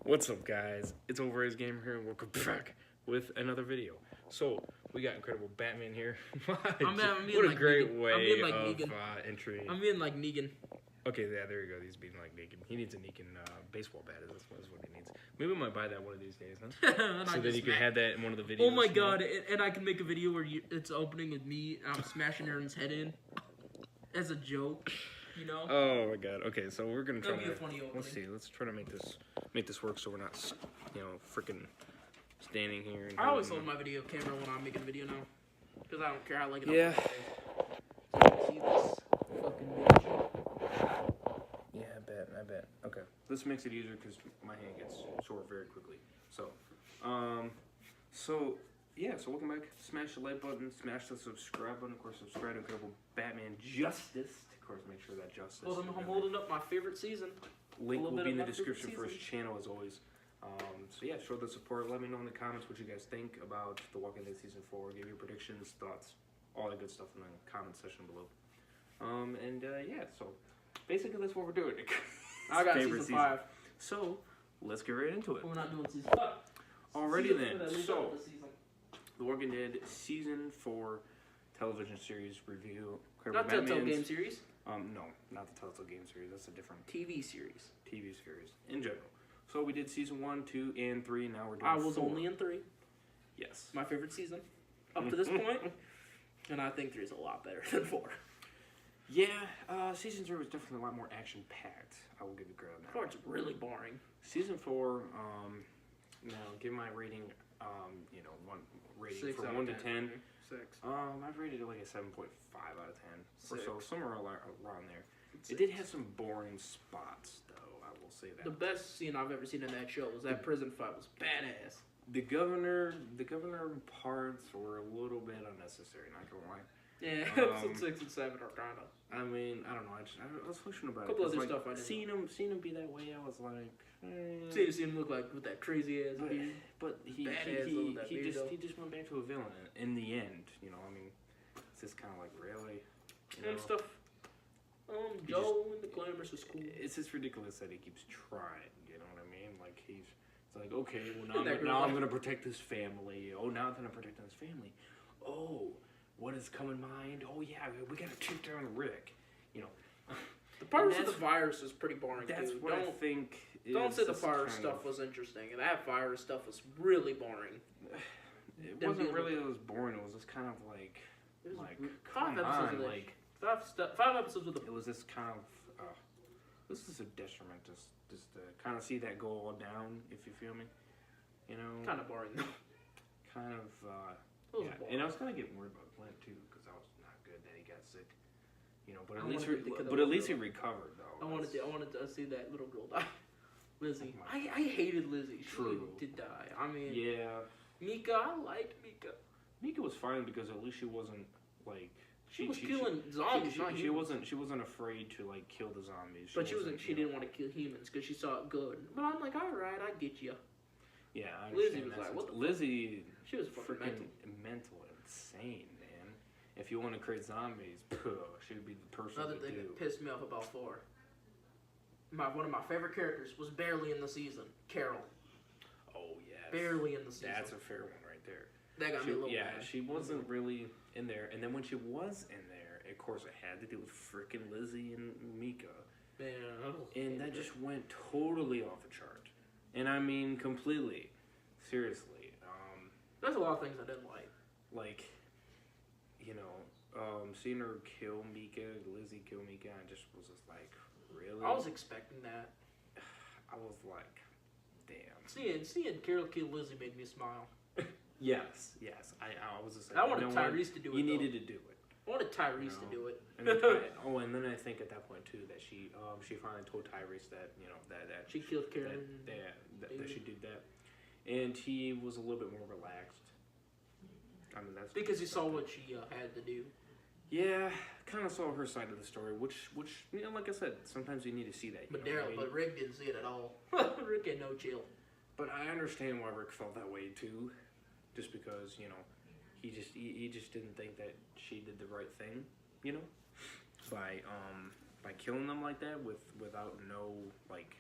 What's up, guys? It's Overrated Gamer here, and welcome back with another video. So, we got Incredible Batman here. I'm What a like great Negan. way like of Negan. entry. I'm being like Negan. Okay, yeah, there you go. He's being like Negan. He needs a Negan baseball bat. That's what he needs. Maybe we might buy that one of these days, huh? So then you can have that in one of the videos. Oh my god, and I can make a video where it's opening with me and I'm smashing Aaron's head in as a joke, you know? Oh my god. Okay, so we're gonna try That'd be to. a funny opening. Let's see. Let's try to make this work so we're not, freaking standing here. And I always hold my video camera when I'm making a video now. Because I don't care. I like it. Yeah. See this fucking bitch. Yeah, I bet. Okay. This makes it easier because my hand gets sore very quickly. So welcome back. Smash the like button, smash the subscribe button. Of course, subscribe to Incredible Batman Justice. Of course, make sure that Justice. Well, I'm holding up my favorite season. Link will be in the description for his channel, as always. So yeah, show the support. Let me know in the comments what you guys think about The Walking Dead Season 4. Give your predictions, thoughts, all that good stuff in the comment section below. So basically that's what we're doing. I got season 5. So let's get right into it. We're not doing season 5. Alrighty then. So The Walking Dead Season 4 television series review. Not Telltale game series? No, not the Telltale game series. That's a different TV series. TV series in general. So we did season 1, 2, and 3. Now we're doing I was 4. only in 3. Yes. My favorite season up to this point. And I think 3 is a lot better than 4. Yeah, season 3 was definitely a lot more action-packed. I will give you credit on that. 4 is really boring. Season 4, now give my rating, one rating from 1 to 10. 6. I've rated it like a 7.5 out of 10. 6. Or so, somewhere around there. 6. It did have some boring spots, though, I will say that. The best scene I've ever seen in that show was that prison fight was badass. The governor parts were a little bit unnecessary, not gonna lie. Yeah, episode 6 and 7 are kind of. I mean, I don't know. I was pushing about a couple it. other Like, stuff I didn't seeing him be that way, I was like, seeing him look like with that crazy ass beard. But he just went back to a villain in the end. You know, I mean, it's just kind of like really. And stuff. Joe in the Glamorous is cool. It's just ridiculous that he keeps trying. You know what I mean? Like it's like, okay, well now I'm gonna protect his family. Oh, now I'm gonna protect his family. Oh, what has come in mind? Oh yeah, we gotta shoot down Rick. You know. The part with the virus is pretty boring. That's too. what I think. Don't say the virus stuff was interesting. That virus stuff was really boring. It wasn't really. It was boring. It was just kind of like. It was like 5 episodes of like. 5 episodes with it was this kind of this is a detriment just to kind of see that go all down, if you feel me, you know. Kind of boring though. Kind of yeah. Boring. And I was kind of getting worried about Clint too, because I was not good that he got sick, you know. But at least he recovered though. I wanted to see that little girl die. Lizzie. I hated Lizzie. She did die. I mean, yeah. Mika, I liked Mika. Mika was fine because at least she wasn't like. She was killing zombies. She wasn't afraid to like kill the zombies. She didn't want to kill humans because she saw it good. But I'm like, all right, I get you. Yeah, I Lizzie was like, what the Lizzie? She was freaking mental, insane, man. If you want to create zombies, she would be the person. Another thing that pissed me off about 4. One of my favorite characters was barely in the season. Carol. Oh yeah. Barely in the season. That's a fair one right there. That got me a little mad. She wasn't really in there, and then when she was in there, of course, it had to do with frickin' Lizzie and Mika. Man, and that just went totally off the chart. And I mean, completely. Seriously. There's a lot of things I didn't like. Like, you know, seeing her kill Mika, Lizzie kill Mika, I just was just like, really? I was expecting that. I was like, damn. Seeing Carol kill Lizzie made me smile. Yes. I was just like, I wanted Tyrese to do it. You needed to do it. I wanted Tyrese to do it. And then and then I think at that point too that she finally told Tyrese that that she killed Karen. That she did that, and he was a little bit more relaxed. I mean that's because he saw what she had to do. Yeah, kind of saw her side of the story, which you know, like I said, sometimes you need to see that. But Rick didn't see it at all. Rick had no chill. But I understand why Rick felt that way too, just because you know. He just didn't think that she did the right thing, you know, by killing them like that without no like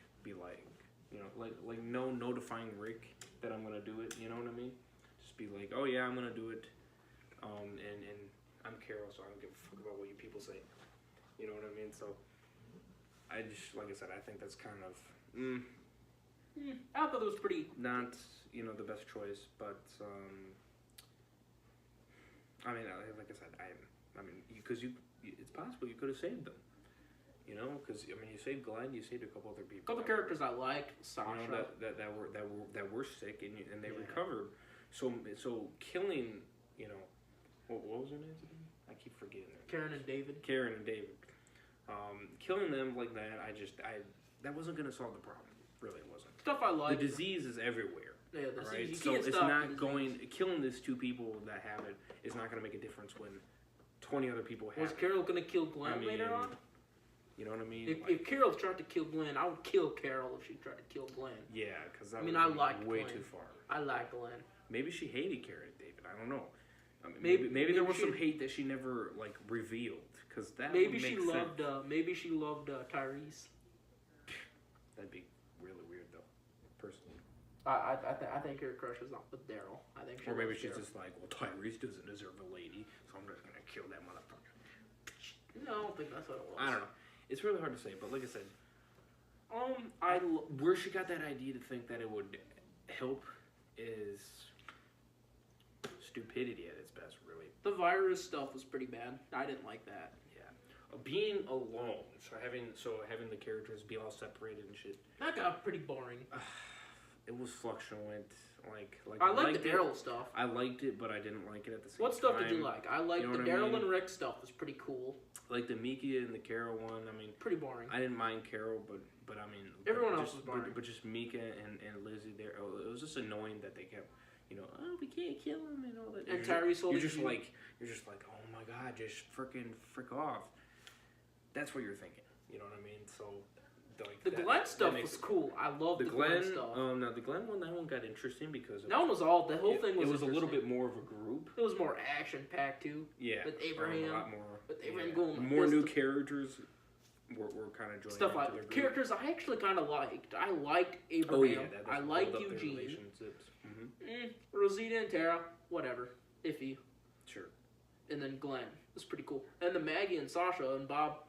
You know, like no notifying Rick that I'm gonna do it. You know what I mean? Just be like, oh yeah, I'm gonna do it. And I'm Carol, so I don't give a fuck about what you people say. You know what I mean? So I just, like I said, I think that's kind of I thought it was pretty. not, you know, the best choice, but I mean, like I said, I mean, because it's possible you could have saved them. You know, because I mean, you saved Glenn, you saved a couple other people. A couple characters I liked, Sasha. You know, that were sick and they recovered. So killing, you know, what was her name again? I keep forgetting her. Karen and David. Killing them like that, that wasn't gonna solve the problem. Really, it wasn't. Stuff I like. The disease is everywhere. Yeah, the right? disease. So You can't it's stop not the going. Killing these 2 people that have it is not gonna make a difference when 20 other people have Was it. Carol gonna kill Glenn later on? You know what I mean? If Carol tried to kill Glenn, I would kill Carol if she tried to kill Glenn. Yeah, because I liked way Glenn. too far. I like Glenn. Maybe she hated Karen and David. I don't know. I mean, maybe there was some hate that she never like revealed, because that would make sense. Maybe she loved Tyrese. That'd be really weird, though. Personally. I think her crush is not with Daryl. I think. Or maybe she's just like, well, Tyrese doesn't deserve a lady, so I'm just gonna kill that motherfucker. No, I don't think that's what it was. I don't know. It's really hard to say, but like I said, where she got that idea to think that it would help is stupidity at its best, really. The virus stuff was pretty bad. I didn't like that. Yeah, being alone, having the characters be all separated and shit. That got pretty boring. It was fluctuant. I liked the Daryl stuff. I liked it, but I didn't like it at the same time. What stuff did you like? I liked the Daryl and Rick stuff. Was pretty cool. Like the Mika and the Carol one. I mean, pretty boring. I didn't mind Carol, but I mean, everyone else was boring. But just Mika and Lizzie there. It was just annoying that they kept, you know, oh, we can't kill him and all that. And Tyrese you're just like, oh my god, just frick off. That's what you're thinking. You know what I mean? So. Like the Glenn stuff was cool. I love the Glenn stuff. Now the Glenn one, that one got interesting because the whole thing was. It was a little bit more of a group. It was more action packed too. Yeah, with Abraham. A lot more. With Abraham going. More new characters were kind of joining stuff like characters I actually kind of liked. I liked Abraham. Oh, yeah, I liked Eugene. Rosita and Tara, whatever, iffy. Sure. And then Glenn was pretty cool, and the Maggie and Sasha and Bob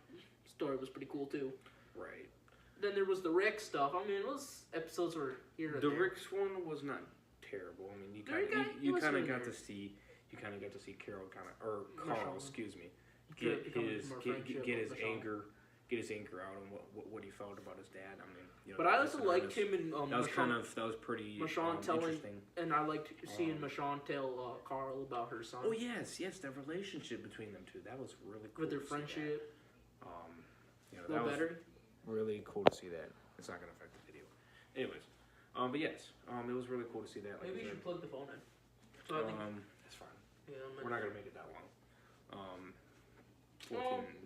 story was pretty cool too. Right. Then there was the Rick stuff. I mean, those episodes were here and there. The Rick's one was not terrible. I mean, you kind of got to see Carol Carl, Michonne. excuse me, get his anger out on what he felt about his dad. I mean, you know, but I also liked him and that was pretty Michonne interesting. And I liked seeing Michonne tell Carl about her son. Oh yes, that relationship between them two, that was really cool. With their friendship. You know, that was better. Really cool to see that. It's not going to affect the video. Anyways, but yes, it was really cool to see that. Like maybe you should plug the phone in. So it's fine. Yeah, we're not going to make it that long.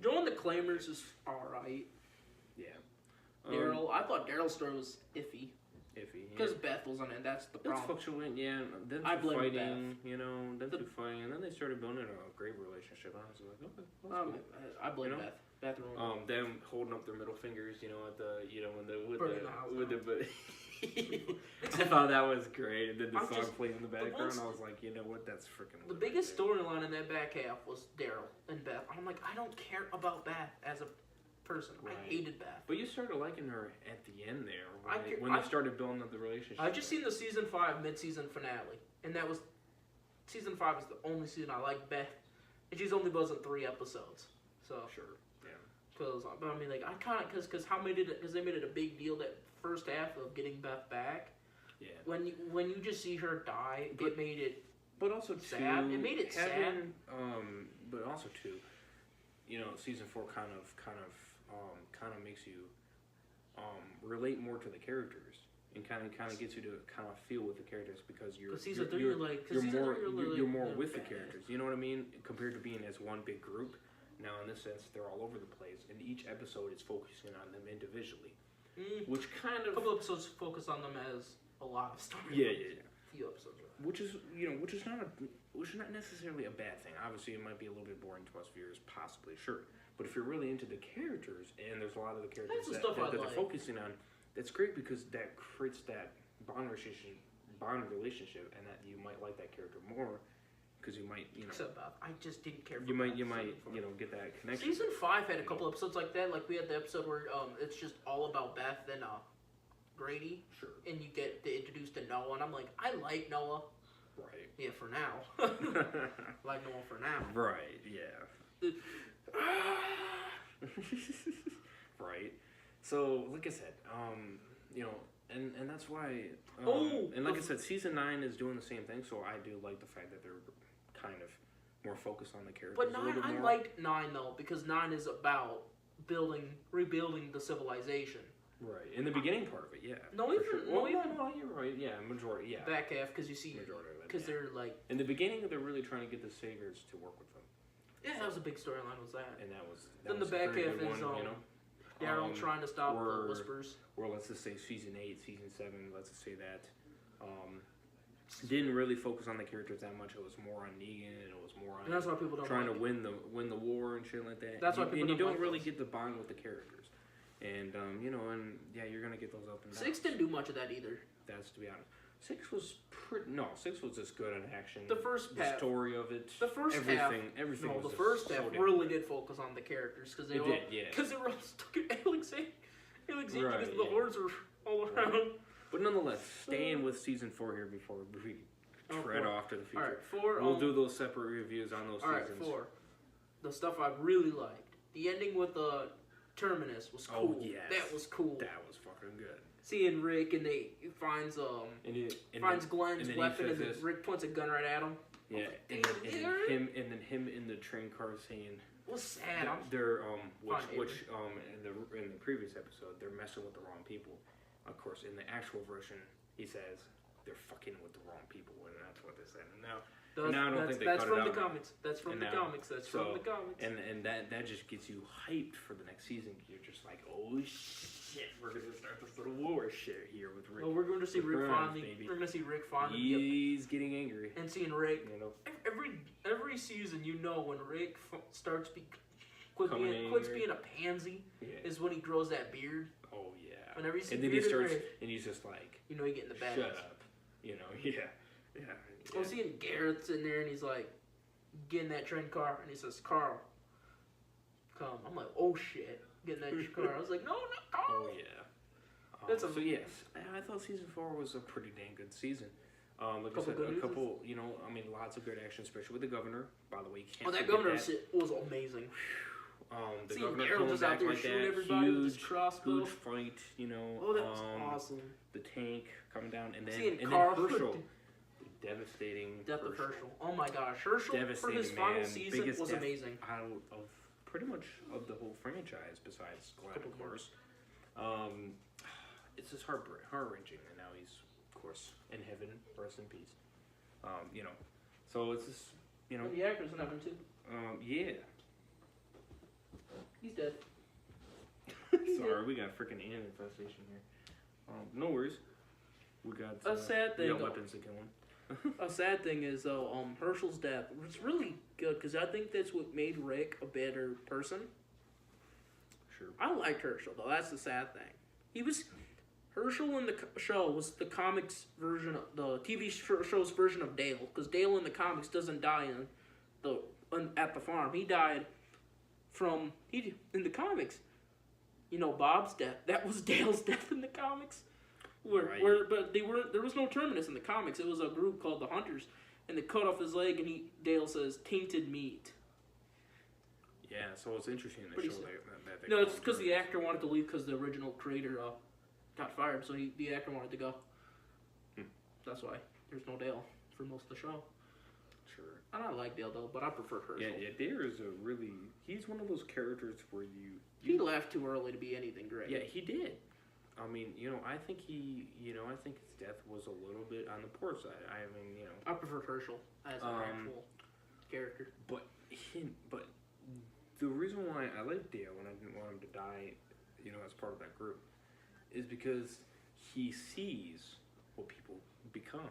Join the Claimers is alright. Yeah. Daryl, I thought Daryl's story was iffy. Because Beth was on it, that's the problem. It's fluctuating, yeah. Them I two blame fighting, Beth. you know, them two fighting, and then they started building a great relationship. I was like, okay, that's cool. I blame Beth. Them holding up their middle fingers, you know, at the, you know, I thought that was great. And then the song played in the background. I was like, you know what, that's freaking. The biggest storyline in that back half was Daryl and Beth. I'm like, I don't care about Beth as a person. Right. I hated Beth. But you started liking her at the end there when they started building up the relationship. I just seen the season 5 mid-season finale, and that was season 5 is the only season I like Beth, and she's only was in 3 episodes. So sure. But I mean, like, I kind of because they made it a big deal that first half of getting Beth back. Yeah. When you just see her die, it made it. But also sad. It made it sad. But also too, you know, season 4 kind of makes you relate more to the characters and kind of gets you to kind of feel with the characters because you're more with the characters. You know what I mean? Compared to being as one big group. Now, in this sense, they're all over the place, and each episode is focusing on them individually, which kind of... A couple episodes focus on them as a lot of stories. Yeah. A few episodes. Which is not necessarily a bad thing. Obviously, it might be a little bit boring to us viewers, possibly, sure. But if you're really into the characters, and there's a lot of the characters that they're focusing on, that's great because that creates that bond relationship, and that you might like that character more because you might, Except I just didn't care for you might Beth get that connection. Season 5 had a couple episodes like that. Like we had the episode where it's just all about Beth and Grady. Sure. And you get introduced to Noah, and I'm like, I like Noah. Right. Yeah, for now. Like Noah for now. Right. Yeah. Right. So, like I said, and that's why. And like I said, season 9 is doing the same thing. So I do like the fact that they're kind of more focused on the characters. But 9, I liked 9 though because 9 is about rebuilding the civilization. Right. In the beginning part of it, yeah. No, even no, you're right. Yeah, majority. Yeah. Back half because you see majority of it. Because they're like in the beginning, they're really trying to get the Saviors to work with them. Yeah, that was a big storyline. Was that? And that was. Then the back half is Daryl trying to stop the Whispers. Or let's just say season 8, season 7. Let's just say that. Didn't really focus on the characters that much. It was more on Negan, and it was more on. And that's why people don't trying like to win the war and shit like that. That's why people and you don't like really those. get the bond with the characters. And you're gonna get those up and downs. 6 didn't do much of that either. That's to be honest. 6 was Six was just good on action. The first the half, story of it, the first everything. No, was the just first so half damn really good. did focus on the characters because they did. were all stuck in Alexandria because Right, the hordes were all around. Right. But nonetheless, staying with season 4 here before we tread off to the future. All right, 4. We'll do those separate reviews on those seasons. All right, 4. The stuff I really liked. The ending with the Terminus was cool. Oh, yes. That was cool. That was fucking good. Seeing Rick and he finds Glenn's weapon and then Rick points a gun right at him. Yeah, Like, and then him in the train car saying. What's sad? They're which in the previous episode they're messing with the wrong people. Of course, in the actual version, he says they're fucking with the wrong people, and that's what they said. And now I don't think they cut it out. That's from the comics. That's from the comics. That's from the comics. And that just gets you hyped for the next season. You're just like, oh shit, we're gonna start this little war shit here with Rick. Well, we're going to see Rick finally. We're going to see Rick finally. He's getting angry. And seeing Rick. Every season, when Rick starts quits being a pansy, is when he grows that beard. Oh yeah. Whenever you see and then he starts, and he's just like, he getting the bad. Shut up. Yeah. I'm seeing Garrett's in there, and he's like, getting that train car, and he says, "Carl, come." I'm like, "Oh shit." Getting that car. I was like, no, not Carl. Oh yeah. So yes, I thought season 4 was a pretty dang good season. Like I said, a couple, lots of good action, especially with the governor. By the way, that governor was amazing. The seeing governor Daryl coming just out back there like shooting that, everybody with his crossbow. huge fight, Oh, that was awesome. The tank coming down, and then Carl. Devastating. Death of Herschel. Oh my gosh, Herschel for his final season was amazing. Out of pretty much of the whole franchise, besides Glenn, of course. It's just heart-wrenching, and now he's, of course, in heaven. Rest in peace. So it's just, And the actor's in heaven too. Yeah. He's dead. Sorry, we got a freaking ant infestation here. No worries. We got a sad thing. We got weapons to kill him. A sad thing is though, Herschel's death was really good because I think that's what made Rick a better person. Sure. I liked Herschel though. That's the sad thing. Herschel in the show was the comics version of the TV show's version of Dale, because Dale in the comics doesn't die at the farm. He died in the comics. Bob's death. That was Dale's death in the comics. But there was no Terminus in the comics. It was a group called the Hunters, and they cut off his leg, and Dale says tainted meat. Yeah, so it's interesting to show that. No, it's because the actor wanted to leave because the original creator got fired, so the actor wanted to go. That's why there's no Dale for most of the show. Sure. And I like Dale though, but I prefer Herschel. Yeah. Dale is he's one of those characters where he left too early to be anything great. Yeah, he did. I mean, I think I think his death was a little bit on the poor side. I prefer Herschel as an actual character. But the reason why I like Dale and I didn't want him to die, as part of that group, is because he sees what people become.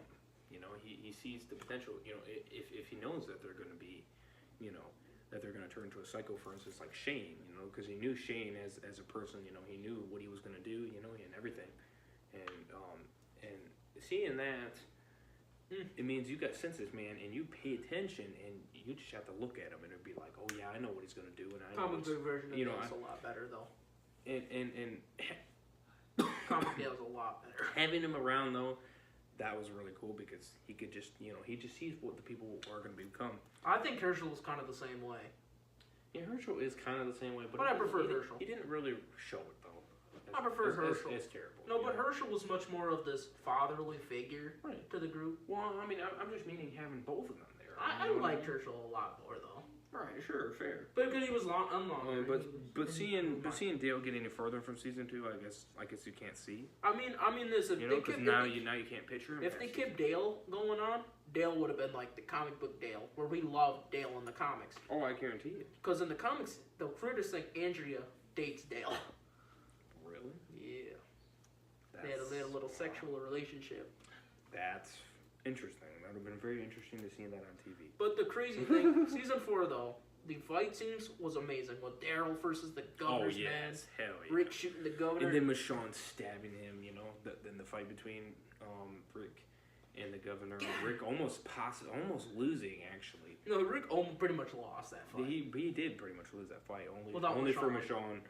He sees the potential. If he knows that they're going to be, that they're going to turn into a psycho, for instance, like Shane, you know, because he knew Shane as a person, you know, he knew what he was going to do, you know, and everything. And seeing that, it means you got senses, man, and you pay attention, and you just have to look at him, and it'd be like, oh yeah, I know what he's going to do, and I know Comic book version of Dale's a lot better, though. And Comic Dale's a lot better. Having him around, though, that was really cool because he could just, you know, he just sees what the people are going to become. I think Herschel is kind of the same way. Yeah, Herschel is kind of the same way, but I prefer Herschel. He didn't really show it, though. I prefer Herschel. It's terrible. No, but Herschel was much more of this fatherly figure to the group. Well, I mean, I'm just meaning having both of them there. I liked Herschel a lot more, though. Right, sure, fair. But because he was longer. But seeing Dale get any further from season 2, I guess you can't see. I mean this. If you know, they because kept, now you can't picture him. If they kept Dale going on, Dale would have been like the comic book Dale, where we loved Dale in the comics. Oh, I guarantee it. Because in the comics, the critics think Andrea dates Dale. Really? Yeah. They had a little sexual relationship. That's interesting. That would have been very interesting to see that on TV. But the crazy thing, season 4 though, the fight scenes was amazing. With Daryl versus the governor's man. Hell yeah. Rick shooting the governor. And then Michonne stabbing him, you know. Then the fight between Rick and the governor. Yeah. Rick almost losing, actually. No, Rick pretty much lost that fight. He did pretty much lose that fight. Only for Michonne.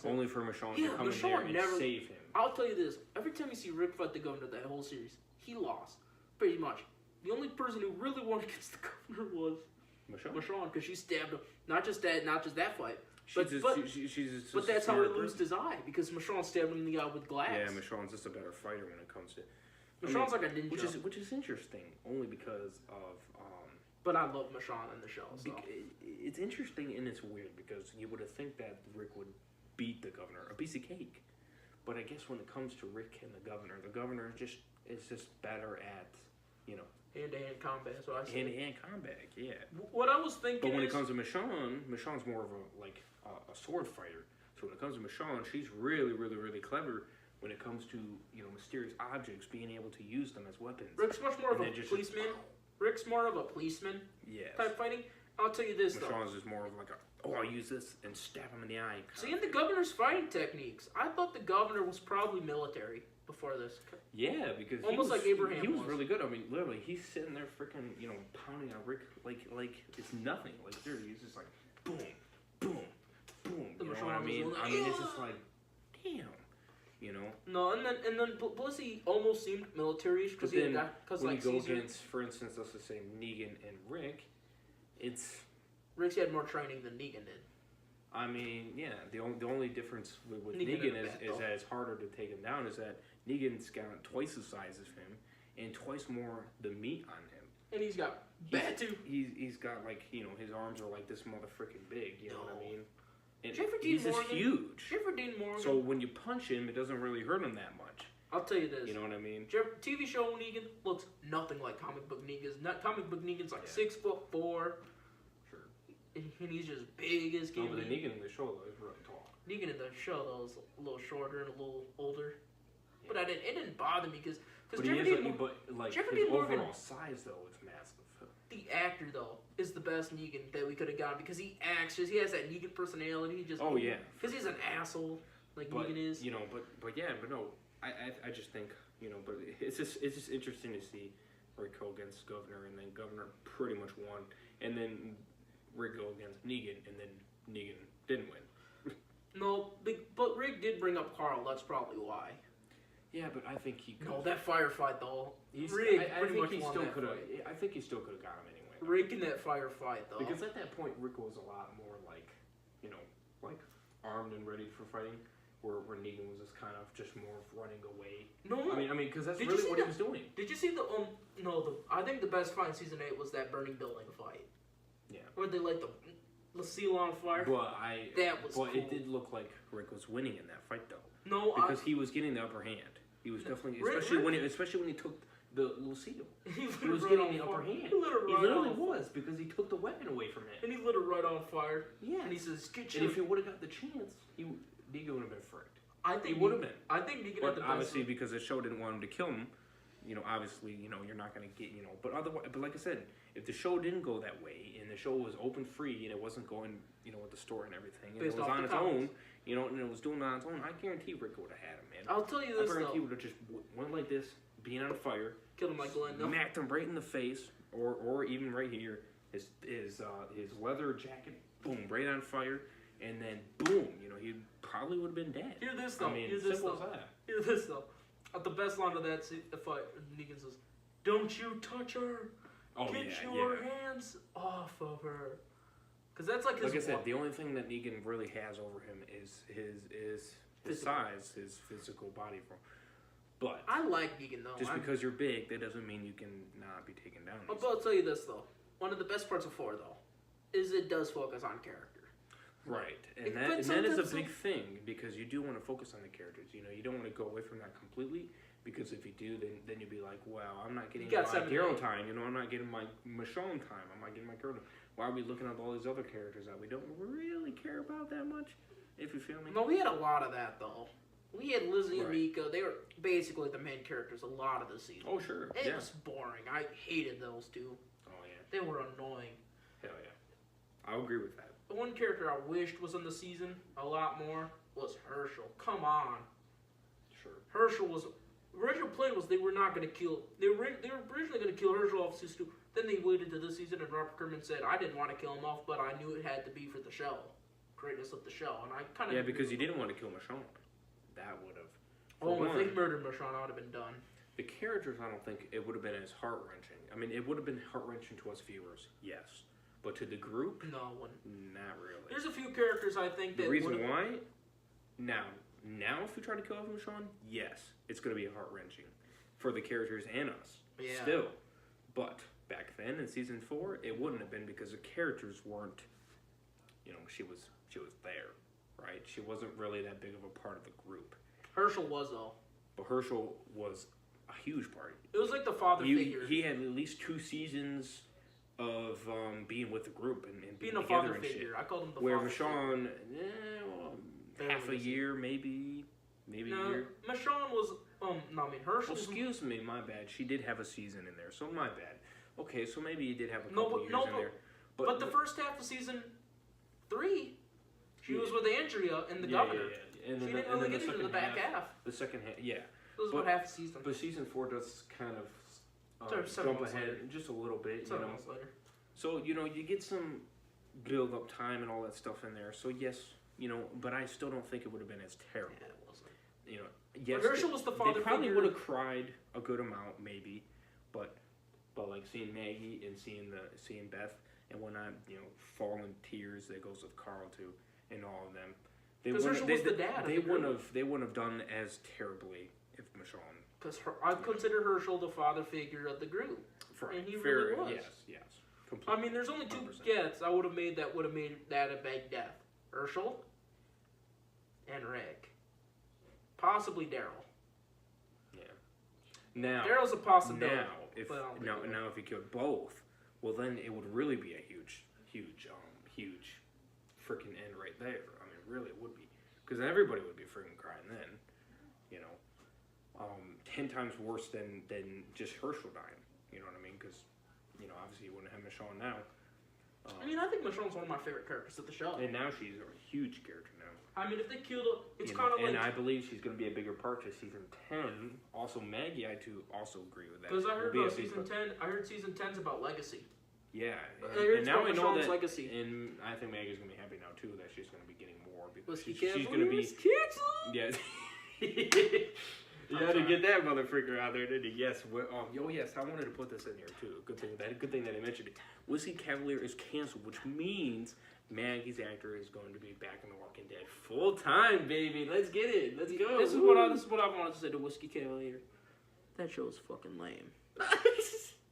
Only for Michonne to come in there and save him. I'll tell you this. Every time you see Rick fight the governor that whole series, he lost. Pretty much. The only person who really won against the governor was Michonne, because she stabbed him. Not just that fight. But that's how he lost his eye, because Michonne stabbed him in the eye with glass. Yeah, Michonne's just a better fighter when it comes to... Michonne's like a ninja. Which is interesting, only because of... but I love Michonne in the show, so... It's interesting and it's weird, because you would have think that Rick would beat the governor, a piece of cake. But I guess when it comes to Rick and the governor is just better at, you know... Hand-to-hand combat, that's what I say. Hand-to-hand combat, yeah. What I was thinking But when it comes to Michonne's more of a sword fighter. So when it comes to Michonne, she's really, really, really clever when it comes to, you know, mysterious objects, being able to use them as weapons. Rick's much more of a policeman. Rick's more of a policeman type fighting. I'll tell you this, Michonne's is more of like I'll use this and stab him in the eye. Seeing the governor's fighting techniques, I thought the governor was probably military before this. Yeah, because almost like Abraham. He was really good. I mean, literally, he's sitting there freaking, you know, pounding on Rick like it's nothing. Like, seriously, he's just like boom, boom, boom. You know what I mean? I mean, it's just like, damn. You know. No, and then Blissey almost seemed military-ish because when you go against, for instance, let's just say Negan and Rick, Rick's had more training than Negan did. I mean, yeah. The only difference with Negan is that it's harder to take him down. Is that Negan's got twice the size as him and twice more the meat on him. And he's got bad too. He's got like, you know, his arms are like this motherfucking big. You know what I mean? And he's just huge. Jeffrey Dean Morgan. So when you punch him, it doesn't really hurt him that much. I'll tell you this. You know what I mean? TV show Negan looks nothing like comic book Negan's. Comic book Negan's like 6'4". Sure. And he's just big as can be. No, but the Negan in the show though is really tall. Negan in the show though is a little shorter and a little older. Yeah. But it didn't bother me because Jeffrey Dean Morgan, overall size though is massive. The actor though is the best Negan that we could have gotten because he acts he has that Negan personality. Because he's an asshole Negan is. You know, but no, I just think, you know, but it's just interesting to see Rick go against Governor, and then Governor pretty much won, and then Rick go against Negan, and then Negan didn't win. No, but Rick did bring up Carl. That's probably why. Yeah, but I think he could. No, that firefight though. I think he still could have got him anyway. Rick in that firefight though. Because at that point, Rick was a lot more like, you know, like armed and ready for fighting, where Negan was just kind of just more of running away. No, I mean, because that's really what he was doing. Did you see I think the best fight in season 8 was that burning building fight. Yeah. Where they light the seal on fire. That was cool. It did look like Rick was winning in that fight though. No, because he was getting the upper hand. He was definitely, especially when he took the Lucille. He was getting the upper hand. He literally was, because he took the weapon away from him. And he lit it right on fire. Yeah. And he says, "Get you." And if he would have got the chance, Negan would have been fricked. I think he would have been. I think Negan but had the best. Obviously, because the show didn't want him to kill him, obviously, you're not going to get, but otherwise, but like I said, if the show didn't go that way and the show was open free and it wasn't going, with the story and everything, and it was on its own, and it was doing it on its own, I guarantee Rick would have had him, man. I'll tell you this, I guarantee he would have just went like this, being on fire, killed him like Glenda, smacked him right in the face, or even right here, his leather jacket, boom, right on fire, and then boom, he probably would have been dead. Hear this though. I mean, Hear this simple though. as that. Hear this though. The best line of that fight, Negan says, "Don't you touch her. Get your hands off of her." Because that's like his. Like I said, the only thing that Negan really has over him is his size, his physical body form. But I like Negan though. Just because you're big, that doesn't mean you can not be taken down. But I'll tell you this though. One of the best parts of 4 though is it does focus on character. Right, and that is a big thing because you do want to focus on the characters. You don't want to go away from that completely because if you do, then you'll be like, well, I'm not getting my Daryl time. I'm not getting my Michonne time. I'm not getting my Curtis. Why are we looking at all these other characters that we don't really care about that much? If you feel me. No, we had a lot of that though. We had Lizzie and Right. Mika. They were basically the main characters a lot of the season. Oh sure, It was boring. I hated those two. Oh yeah. They were annoying. Hell yeah. I'll agree with that. The one character I wished was in the season a lot more was Herschel. Come on. Sure. Herschel was... Original plan was they were not going to kill... They were originally going to kill Herschel off season 2. Then they waited to this season and Robert Kirkman said, I didn't want to kill him off, but I knew it had to be for the show. Greatness of the show. And I kind of... Yeah, because you didn't want to kill Michonne. That would have... if they murdered Michonne, I would have been done. The characters, I don't think it would have been as heart-wrenching. I mean, it would have been heart-wrenching to us viewers, yes. But to the group, no one. Not really. There's a few characters I think that. The reason why, now if we try to kill off Michonne, yes, it's going to be heart wrenching for the characters and us. Yeah. Still, but back then in season 4, it wouldn't have been because the characters weren't. She was there, right? She wasn't really that big of a part of the group. Herschel was though. But Herschel was a huge part. It was like the father figure. He had at least 2 seasons of being with the group and being a together father and figure. shit. I called him the Where father Michonne, figure. half a year, maybe a year. Michonne was, Herschel. Well, excuse me, my bad. She did have a season in there, so my bad. Okay, so maybe you did have a couple years in there. But the first half of season 3, she was with Andrea and the governor. Yeah. And she didn't really get into the back half. The second half, yeah. It was about half a season. But season 4 does kind of jump ahead just a little bit, 7 months later. So, you get some build-up time and all that stuff in there. So, yes, but I still don't think it would have been as terrible. Yeah, it wasn't. Yes, but Herschel was the father they probably figure. would have cried a good amount, maybe, but like seeing Maggie and seeing Beth and whatnot, fall in tears that goes with Carl too, and all of them. Because Herschel was the dad. They wouldn't have done as terribly if Michonne. Because I consider Herschel the father figure of the group, and he really was. Yes, completely. I mean, there's only 2 100%. deaths I would have made that a big death: Herschel and Rick, possibly Daryl. Yeah. Now Daryl's a possibility. Now, if he killed both, well, then it would really be a huge freaking end right there. I mean, really, it would be, because everybody would be freaking crying then. 10 times worse than just Herschel dying. You know what I mean? Because obviously you wouldn't have Michonne now. I think Michonne's one of my favorite characters of the show. And now she's a huge character now. I mean, if they killed her, it's kind of like... And I believe she's going to be a bigger part to season 10. Also, Maggie, I too also agree with that. Because I heard season 10. I heard season 10's about legacy. Yeah, and now I know that. Legacy. And I think Maggie's going to be happy now too that she's going to be getting more because she's going to be canceled. Yeah. You had to get that mother freaker out there, didn't you? Yes. Yes. I wanted to put this in here too. Good thing that I mentioned it. Whiskey Cavalier is canceled, which means Maggie's actor is going to be back in The Walking Dead full time, baby. Let's get it. Let's go. This is what I wanted to say to Whiskey Cavalier. That show is fucking lame.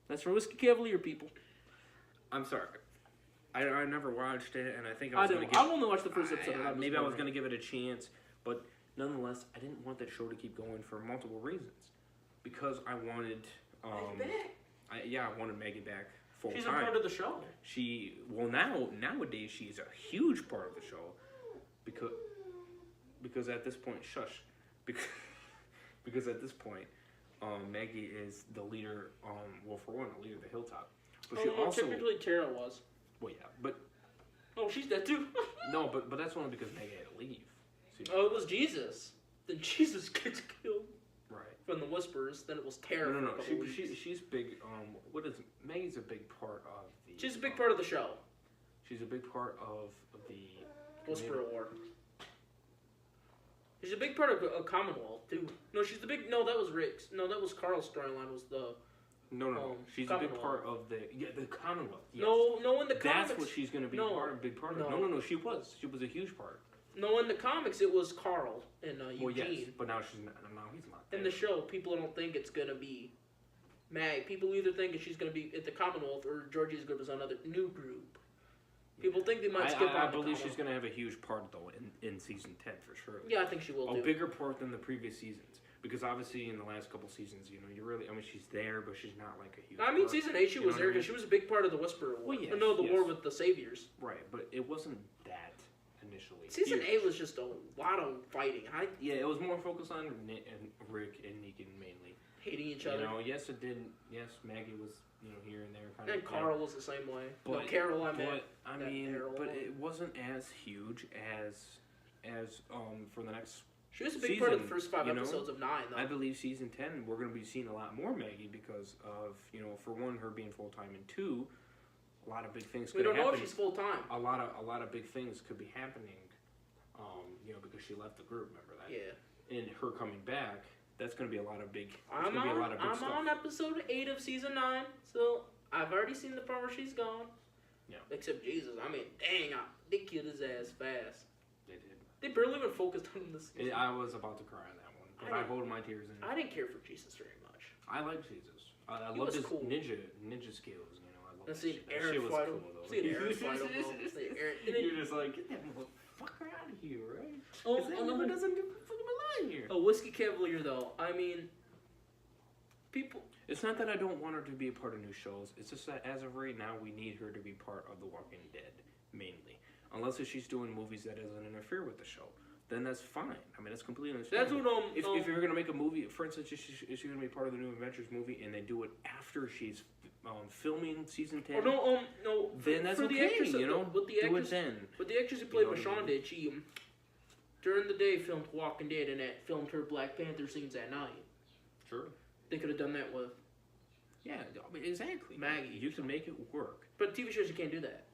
That's for Whiskey Cavalier people. I'm sorry. I never watched it, and I think I only watched the first episode. Maybe I was going to give it a chance, but nonetheless, I didn't want that show to keep going for multiple reasons. Because I wanted... I wanted Maggie back full time. She's a part of the show. Nowadays, she's a huge part of the show. Because at this point... Shush. Because at this point, Maggie is the leader. Well, for one, the leader of the Hilltop. But typically Tara was. Well, yeah, but. Oh, she's dead too. No, but that's only because Maggie had to leave. See? Oh, it was Jesus. Then Jesus gets killed. Right. From the Whispers. Then it was Tara. No. She's big. What is Maggie's a big part of the. She's a big part of the show. She's a big part of the Whisperer War. She's a big part of Commonwealth too. No, she's the big. No, that was Rick's. No, that was Carl's storyline. Was the. No. She's a big part of the Commonwealth. Yes. No, in the comics. That's what she's going to be big part of. No. She was a huge part. No, in the comics it was Carl and Eugene. Well, yes, but now she's not. No, he's not. In the show, people don't think it's gonna be Mag. People either think she's gonna be at the Commonwealth or Georgie's gonna be another new group. People think they might skip on I believe she's going to have a huge part, though, in Season 10, for sure. Yeah, I think she will, A bigger part than the previous seasons. Because, obviously, in the last couple seasons, she's there, but she's not, like, a huge part. Season 8, she was there because she was a big part of the Whisperer War. Well, yes, war with the Saviors. Right, but it wasn't that initially. Season 8 was just a lot of fighting. Yeah, it was more focused on Rick and Negan, mainly. Hating each other. Yes, it did. Yes, Maggie was... here and there, and Carl was the same way. But Carol, but it wasn't as huge as for the next. She was a big part of the first 5 episodes of 9. Though. I believe season 10 we're going to be seeing a lot more Maggie because of for one, her being full time, and two, a lot of big things. We don't know if she's full time. A lot of big things could be happening, because she left the group. Remember that? Yeah. And her coming back. That's going to be a lot of big. I'm on episode 8 of season 9, so I've already seen the part where she's gone. Yeah. Except Jesus, dang, they killed his ass fast. They did. They barely even focused on him this season. I was about to cry on that one, but I hold my tears in. I didn't care for Jesus very much. I like Jesus. I love his cool. ninja skills. I love that shit. That shit was cool though. You're just like, get that motherfucker out of here, right? Oh, that doesn't get fucking line here. A Whiskey Cavalier though. People. It's not that I don't want her to be a part of new shows. It's just that as of right now, we need her to be part of The Walking Dead mainly. Unless if she's doing movies that doesn't interfere with the show, then that's fine. That's completely understandable. That's what if you're gonna make a movie, for instance, is she gonna be part of the New Adventures movie, and they do it after she's filming season 10? No. Then that's okay. With the actress, do it then. But the actress who played Michonne did. She during the day filmed Walking Dead and filmed her Black Panther scenes at night. Sure. They could have done that with. Yeah, exactly. Maggie. You can make it work. But TV shows you can't do that.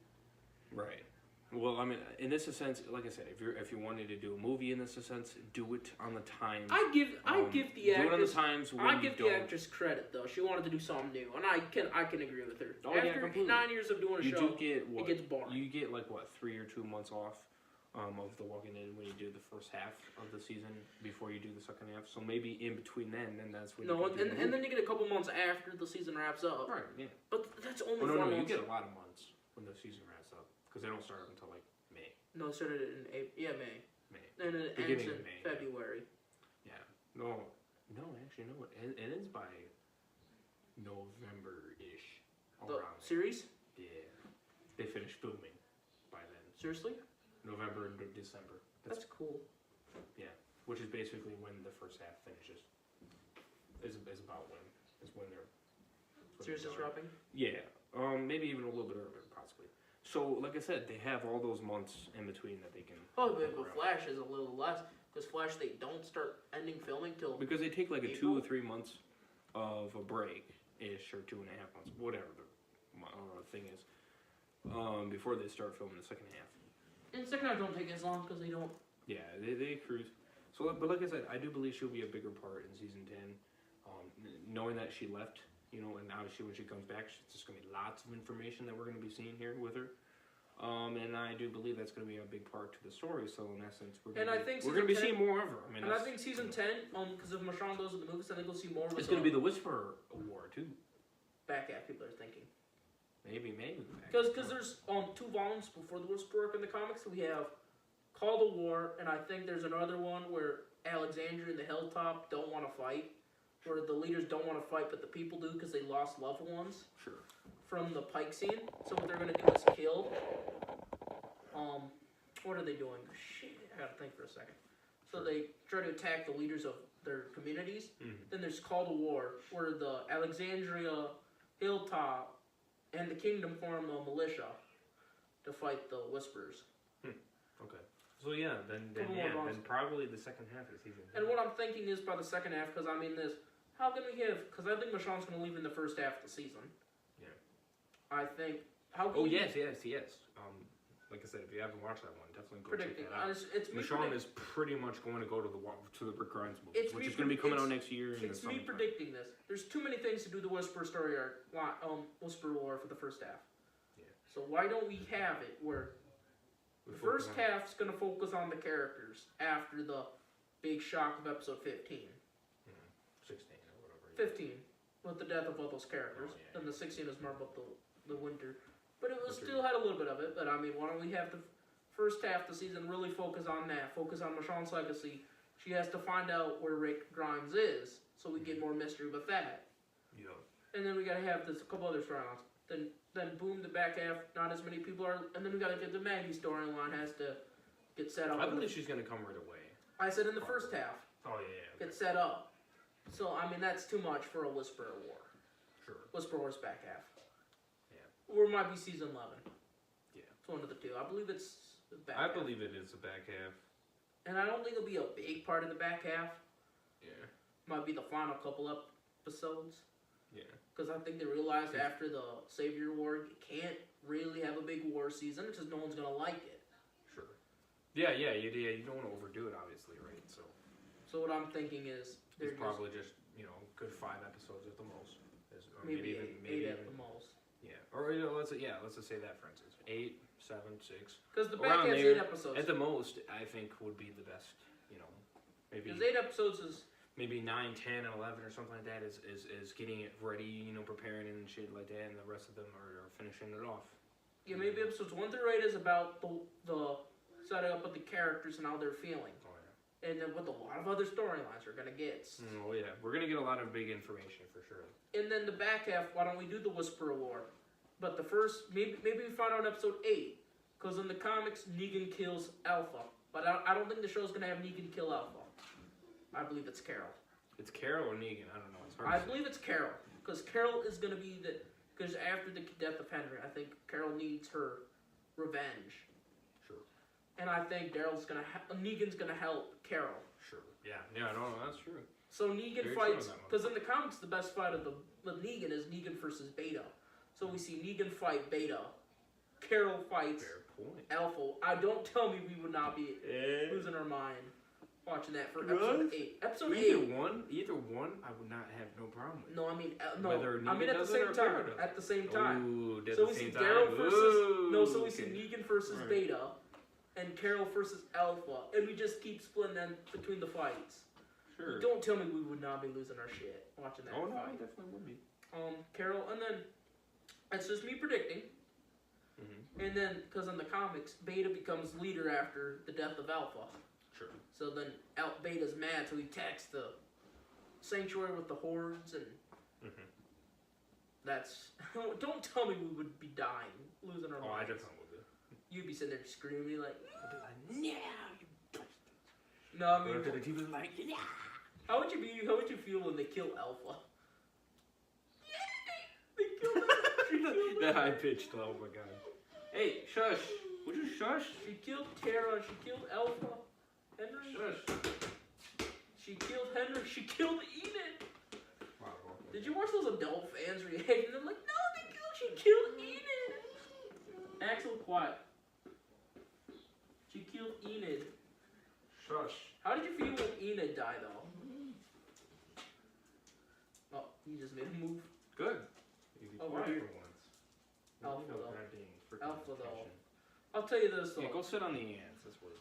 Right. Well, in this sense, like I said, if you wanted to do a movie in this sense, do it on the times. I give the actress. Do it on the times when I give the actress credit though. She wanted to do something new, and I can agree with her. Oh, After 9 years of doing a show, it gets boring. You get 3 or 2 months off of The Walking Dead when you do the first half of the season before you do the second half. So maybe in between then that's when. And then you get a couple months after the season wraps up. Right. Yeah. But that's only 4 no, months. You get a lot of months when the season wraps up because they don't start up until May. No, it started in April. Yeah, May. And then it ends in May. February. Yeah. No. Actually, no. It ends by November-ish. The series? Yeah. They finish filming by then. Seriously? November and December. That's cool. Yeah. Which is basically when the first half finishes. Is about when they're. Series is dropping? Yeah. Maybe even a little bit earlier, possibly. So, like I said, they have all those months in between that they can. Oh, but Flash is a little less because Flash they don't start ending filming till. Because they take a 2 or 3 months of a break ish, or 2.5 months, whatever the thing is, before they start filming the second half. And the second half don't take as long because they don't. Yeah, they cruise. So, but like I said, I do believe she'll be a bigger part in season 10. Knowing that she left. And obviously when she comes back, it's just going to be lots of information that we're going to be seeing here with her. And I do believe that's going to be a big part to the story. So in essence, we're going to be seeing more of her. I think season 10, because if Michonne goes to the movies, I think we'll see more of her. It's going to be the Whisperer War too. Back at people are thinking. Maybe. Because there's 2 volumes before the Whisperer in the comics. We have Call the War, and I think there's another one where Alexandria and the Hilltop don't want to fight. Where the leaders don't want to fight, but the people do because they lost loved ones. Sure. From the Pike scene. So what they're going to do is kill. What are they doing? Shit, I got to think for a second. So they try to attack the leaders of their communities. Mm-hmm. Then there's Call to War, where the Alexandria, Hilltop, and the Kingdom form a militia to fight the Whisperers. Okay. So yeah, then probably the second half of the season. And what I'm thinking is by the second half, because I mean how can we have? Because I think Michonne's going to leave in the first half of the season. Yeah. I think. How? Can oh yes. Like I said, if you haven't watched that one, definitely go check that out. Michonne is pretty much going to go to the Rick Grimes movie, which is going to be coming out next year. It's me predicting this. There's too many things to do the Whisper story arc, Whisper War for the first half. Yeah. So why don't we have it where the first half's going to focus on the characters after the big shock of episode 15. 16 or whatever. 15, with the death of all those characters. And the 16 is more about the winter. But it was still had a little bit of it. But I mean, why don't we have the first half of the season really focus on that? Focus on Michonne's legacy. She has to find out where Rick Grimes is, so we get more mystery with that. Yeah. And then we gotta have this a couple other storylines. Then boom, the back half, not as many people are, and then we gotta get the Maggie storyline has to get set up. I believe she's gonna come right away. I said in the first half. Oh yeah. Get set up. So I mean that's too much for a Whisper War. Sure. Whisper War's back half. Yeah. Or it might be season 11. Yeah. It's one of the two. I believe it's the back I half. believe it is the back half. And I don't think it'll be a big part of the back half. Yeah. Might be the final couple episodes. Yeah. Because I think they realized after the Savior War, you can't really have a big war season because no one's going to like it. Sure. Yeah, you don't want to overdo it, obviously, right? So what I'm thinking is... It's probably just, good 5 episodes at the most. Or maybe eight at the most. Yeah. Or, let's just say that, for instance. 8, 7, 6. Because the back half's 8 episodes. At the most, I think, would be the best, maybe... Because 8 episodes is... Maybe 9, 10, and 11 or something like that is getting it ready, preparing and shit like that, and the rest of them are finishing it off. Yeah, maybe episodes 1 through 8 is about the setting up of the characters and how they're feeling. Oh, yeah. And then with a lot of other storylines we're going to get. Oh, yeah. We're going to get a lot of big information for sure. And then the back half, why don't we do the Whisperer War? But the first, maybe we find out in episode 8. Because in the comics, Negan kills Alpha. But I don't think the show's going to have Negan kill Alpha. I believe it's Carol. It's Carol or Negan? I don't know. It's hard I believe it's Carol. Because Carol is going to be the... Because after the death of Henry, I think Carol needs her revenge. Sure. And I think Negan's going to help Carol. Sure. Yeah, no, that's true. So Negan fights... Because in the comics, the best fight of Negan is Negan versus Beta. So we see Negan fight Beta. Carol fights Alpha. Don't tell me we would not be losing our mind. Watching that for episode 8. Episode 8. Either one, I would not have no problem with. No, I mean, no. Whether Negan I mean, at the same time. At the same time. Ooh, so we see Daryl versus. So we see Negan versus Beta, and Carol versus Alpha, and we just keep splitting them between the fights. Sure. Don't tell me we would not be losing our shit watching that. Oh no, fight. I definitely would be. Carol, and then that's just me predicting. Mm-hmm. And then, because in the comics, Beta becomes leader after the death of Alpha. Sure. So then Beta's mad, so he attacks the sanctuary with the hordes, and that's... Don't tell me we would be dying, losing our minds. I definitely would be. You'd be sitting there screaming like, no, you bastards. No, I mean... Or the TV like, yeah. How would you feel when they kill Alpha? They killed him. That high-pitched, oh my god. Hey, shush. Would you shush? She killed Tara, she killed Alpha. Henry? Shush. She killed Henry. She killed Enid. Wow. Did you watch those adult fans reacting? They're like, no, she killed Enid. Axel, quiet. She killed Enid. Shush. How did you feel when Enid died, though? Oh, you just made a move. Good. You be quiet weird. for once. Alpha, though. I'll tell you this, though. Yeah, go sit on the ants. That's what.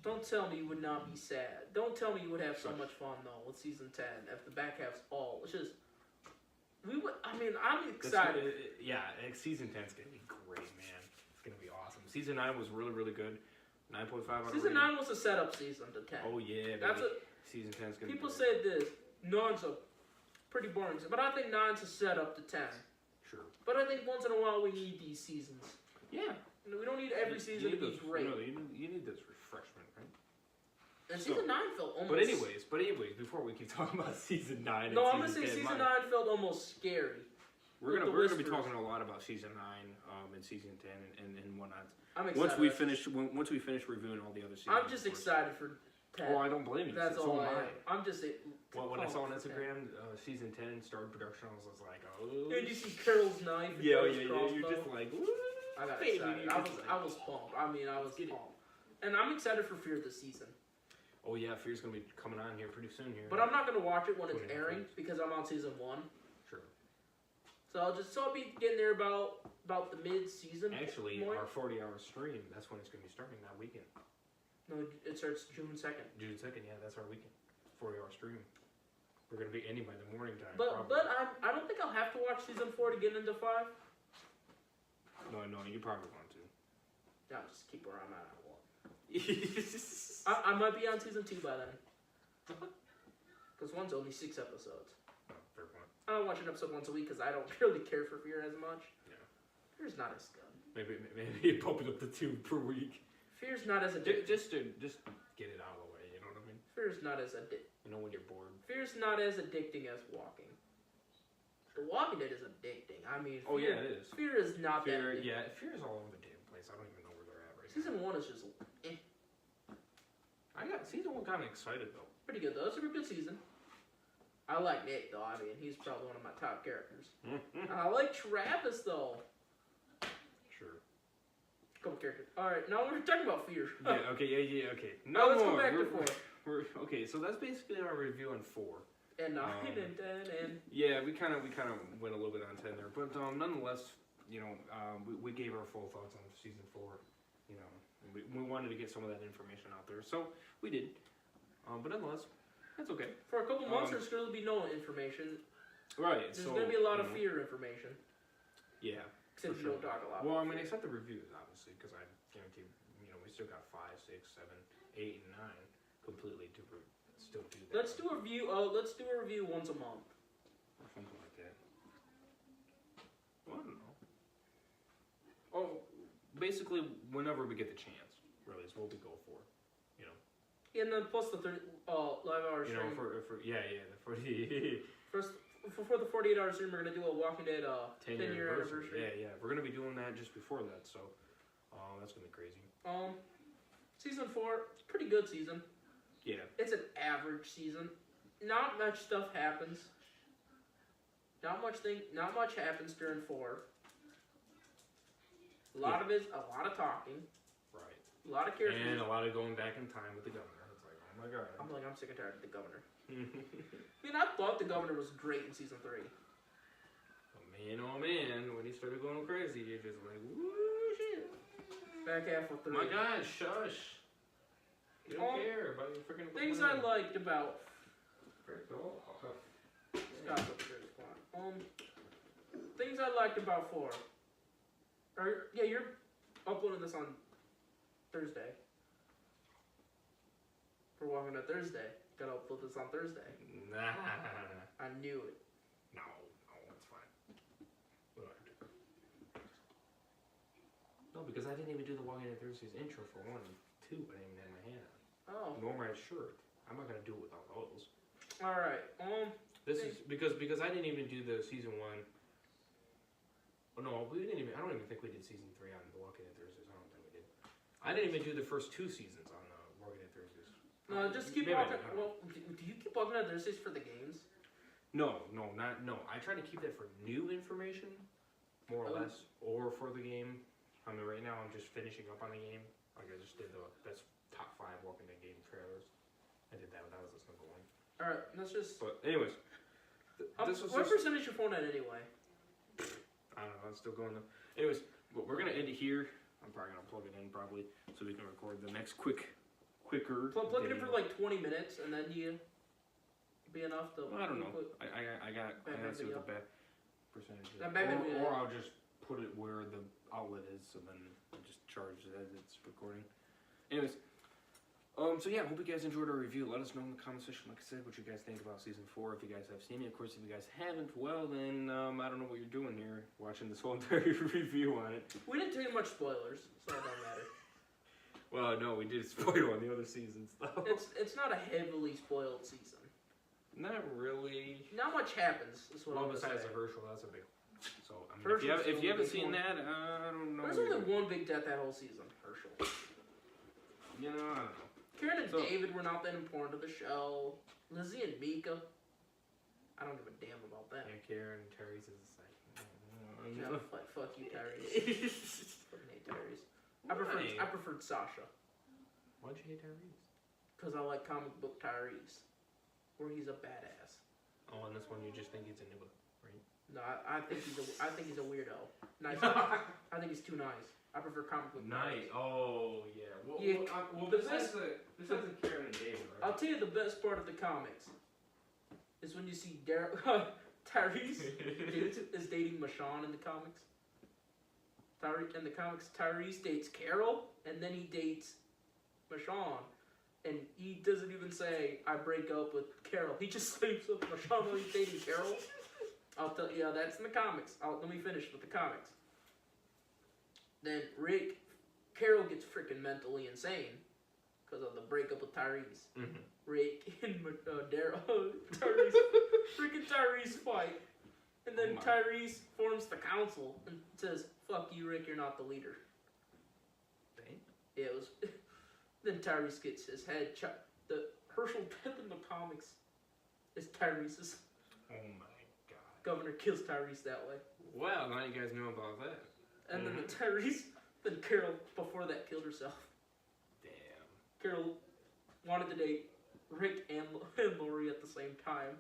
Don't tell me you would not be sad. Don't tell me you would have so much fun, though, with season 10. If the back half's all, it's just... I'm excited. Season 10's going to be great, man. It's going to be awesome. Season 9 was really, really good. 9.5 out of Season 9 was a setup season to 10. Oh, yeah, That's baby. Season 10's going to be People great. said this. 9's a pretty boring, but I think 9's a setup to 10. Sure. But I think once in a while we need these seasons. Yeah. We don't need every season to be great. No, you need this refreshment, right? And season 9 felt almost... But anyways, before we keep talking about season 9 and No, I'm going to say 10, season 9 felt almost scary. We're gonna be talking a lot about season 9 and season 10 and whatnot. I'm excited. Once we finish reviewing all the other seasons. I'm just excited for 10. Oh, I don't blame you. That's all I am. I'm just... Well, when I saw on Instagram season 10 started production, I was like, oh. And you see Carol's knife. And yeah. You're just like, woo. I got excited. I was pumped. I was pumped. And I'm excited for Fear this season. Oh yeah, Fear's gonna be coming on here pretty soon here. But I'm not gonna watch it when it's airing because I'm on season 1. Sure. So I'll be getting there about the mid-season. Actually, our 40-hour stream, that's when it's gonna be starting that weekend. No, it starts June 2nd. June 2nd, yeah, that's our weekend. 40-hour stream. We're gonna be ending by the morning time. But I don't think I'll have to watch season 4 to get into 5. No, you probably want to. Yeah, I'll just keep where I'm at. I might be on season 2 by then. Because 1's only 6 episodes. Oh, fair point. I don't watch an episode once a week because I don't really care for Fear as much. Yeah. Fear's not as good. Maybe bump it up to 2 per week. Fear's not as addicting. Just get it out of the way, you know what I mean? Fear's not as addicting. You know when you're bored. Fear's not as addicting as Walking. The Walking Dead is addicting. I mean, Fear, yeah, it is. Fear is not that addicting. Yeah, Fear is all over the damn place. I don't even know where they're at right Season now. 1 is just I got season 1 kind of excited though. pretty good though. It's a good season. I like Nate though. I mean, he's probably one of my top characters. I like Travis though. Sure. Couple characters. All right, now we're talking about Fear. Yeah. Okay. Okay. Now let's go back to 4. Okay, so that's basically our review on 4. And 9 and 10 and. Yeah, we kind of went a little bit on 10 there, but nonetheless, you know, we gave our full thoughts on season 4. You know, we wanted to get some of that information out there, so we did. But nonetheless, that's okay. For a couple months, there's going to be no information. Right. There's going to be a lot of Fear information. Yeah. Since we don't talk a lot. Well, I mean, except the reviews, obviously, because I guarantee, you know, we still got 5, 6, 7, 8, and 9 completely to still do that. Let's do a review. Let's do a review once a month. Or something like that. Well, I don't know. Oh, basically, whenever we get the chance, really, is what we go for. You know. And then plus the 30 live hour stream. You know, for the 40. First, for the 48-hour stream, we're gonna do a Walking Dead 10-year anniversary. Yeah. We're gonna be doing that just before that, so that's gonna be crazy. Season 4, pretty good season. Yeah. It's an average season. Not much stuff happens. Not much happens during 4. A lot of talking. Right. A lot of characters. And a lot of going back in time with the governor. It's like, oh my god. I'm sick and tired of the governor. I mean, I thought the governor was great in season 3. Oh man, when he started going crazy, you're just like, woo, shit. Back half of 3. My god, shush. You don't care about your freaking... Things I liked about... Scott, things I liked about 4. You're uploading this on Thursday. For Walking Dead Thursday. Gotta upload this on Thursday. Nah. I knew it. No, it's fine. No, because I didn't even do the Walking Dead Thursday's intro for 1 and 2. I didn't even have my hand on. Oh. Nor my shirt. I'm not gonna do it without those. Alright, This is because I didn't even do the season 1. Oh no, we didn't even. I don't even think we did season 3 on the Walking Dead Thursdays. I don't think we did. I didn't even do the first 2 seasons on Walking Dead Thursdays. No, just keep walking. Well, do you keep Walking Dead Thursdays for the games? No. I try to keep that for new information, more or less, or for the game. I mean, right now I'm just finishing up on the game. Like I just did the best top 5 Walking Dead game trailers. I did that. That was a simple one. All right, let's just. But anyways, what percentage your phone at anyway? I don't know. I'm still going though. Anyways, we're gonna end it here. I'm probably gonna plug it in so we can record the next quicker. Plug it in for like 20 minutes, and then you be enough to. Well, I don't know. I gotta see what the bad percentage is. Or I'll just put it where the outlet is, so then I just charge it as it's recording. Anyways, so yeah, hope you guys enjoyed our review. Let us know in the comment section, like I said, what you guys think about season 4. If you guys have seen it, of course, if you guys haven't, well then I don't know what you're doing here, watching this whole entire review on it. We didn't tell you much spoilers, so it don't matter. Well, no, we did spoil on the other seasons, though. It's not a heavily spoiled season. Not really. Not much happens. Is what Well, I'm besides say. the Herschel, that's a big. So I mean, Herschel's if you haven't the seen big that, I don't know. There's only one big death that whole season, Herschel. You know, I don't know. Karen and David were not that important to the show. Lizzie and Mika. I don't give a damn about that. Yeah, Karen and Tyrese is the same. Yeah, fuck you, Tyrese. Fucking hate Tyrese. I preferred Sasha. Why'd you hate Tyrese? Because I like comic book Tyrese, where he's a badass. Oh, and this one you just think he's a nibble, right? No, I think he's a weirdo. Nice. I think he's too nice. I prefer comic book. Nice. Oh yeah. Well, besides the Karen and David, right? I'll tell you the best part of the comics is when you see Tyrese is dating Michonne in the comics. In the comics, Tyrese dates Carol, and then he dates Michonne. And he doesn't even say, I break up with Carol. He just sleeps with Michonne while he's dating Carol. I'll tell you, that's in the comics. Let me finish with the comics. Then Carol gets freaking mentally insane because of the breakup with Tyrese. Mm-hmm. Rick and Tyrese fight. And then Tyrese forms the council and says, fuck you, Rick, you're not the leader. Dang. Yeah, it was... Then Tyrese gets his head chopped. The Herschel death in the comics is Tyrese's. Oh my god. Governor kills Tyrese that way. Well, now you guys know about that. And then then Carol, before that, killed herself. Damn. Carol wanted to date Rick and Lori at the same time.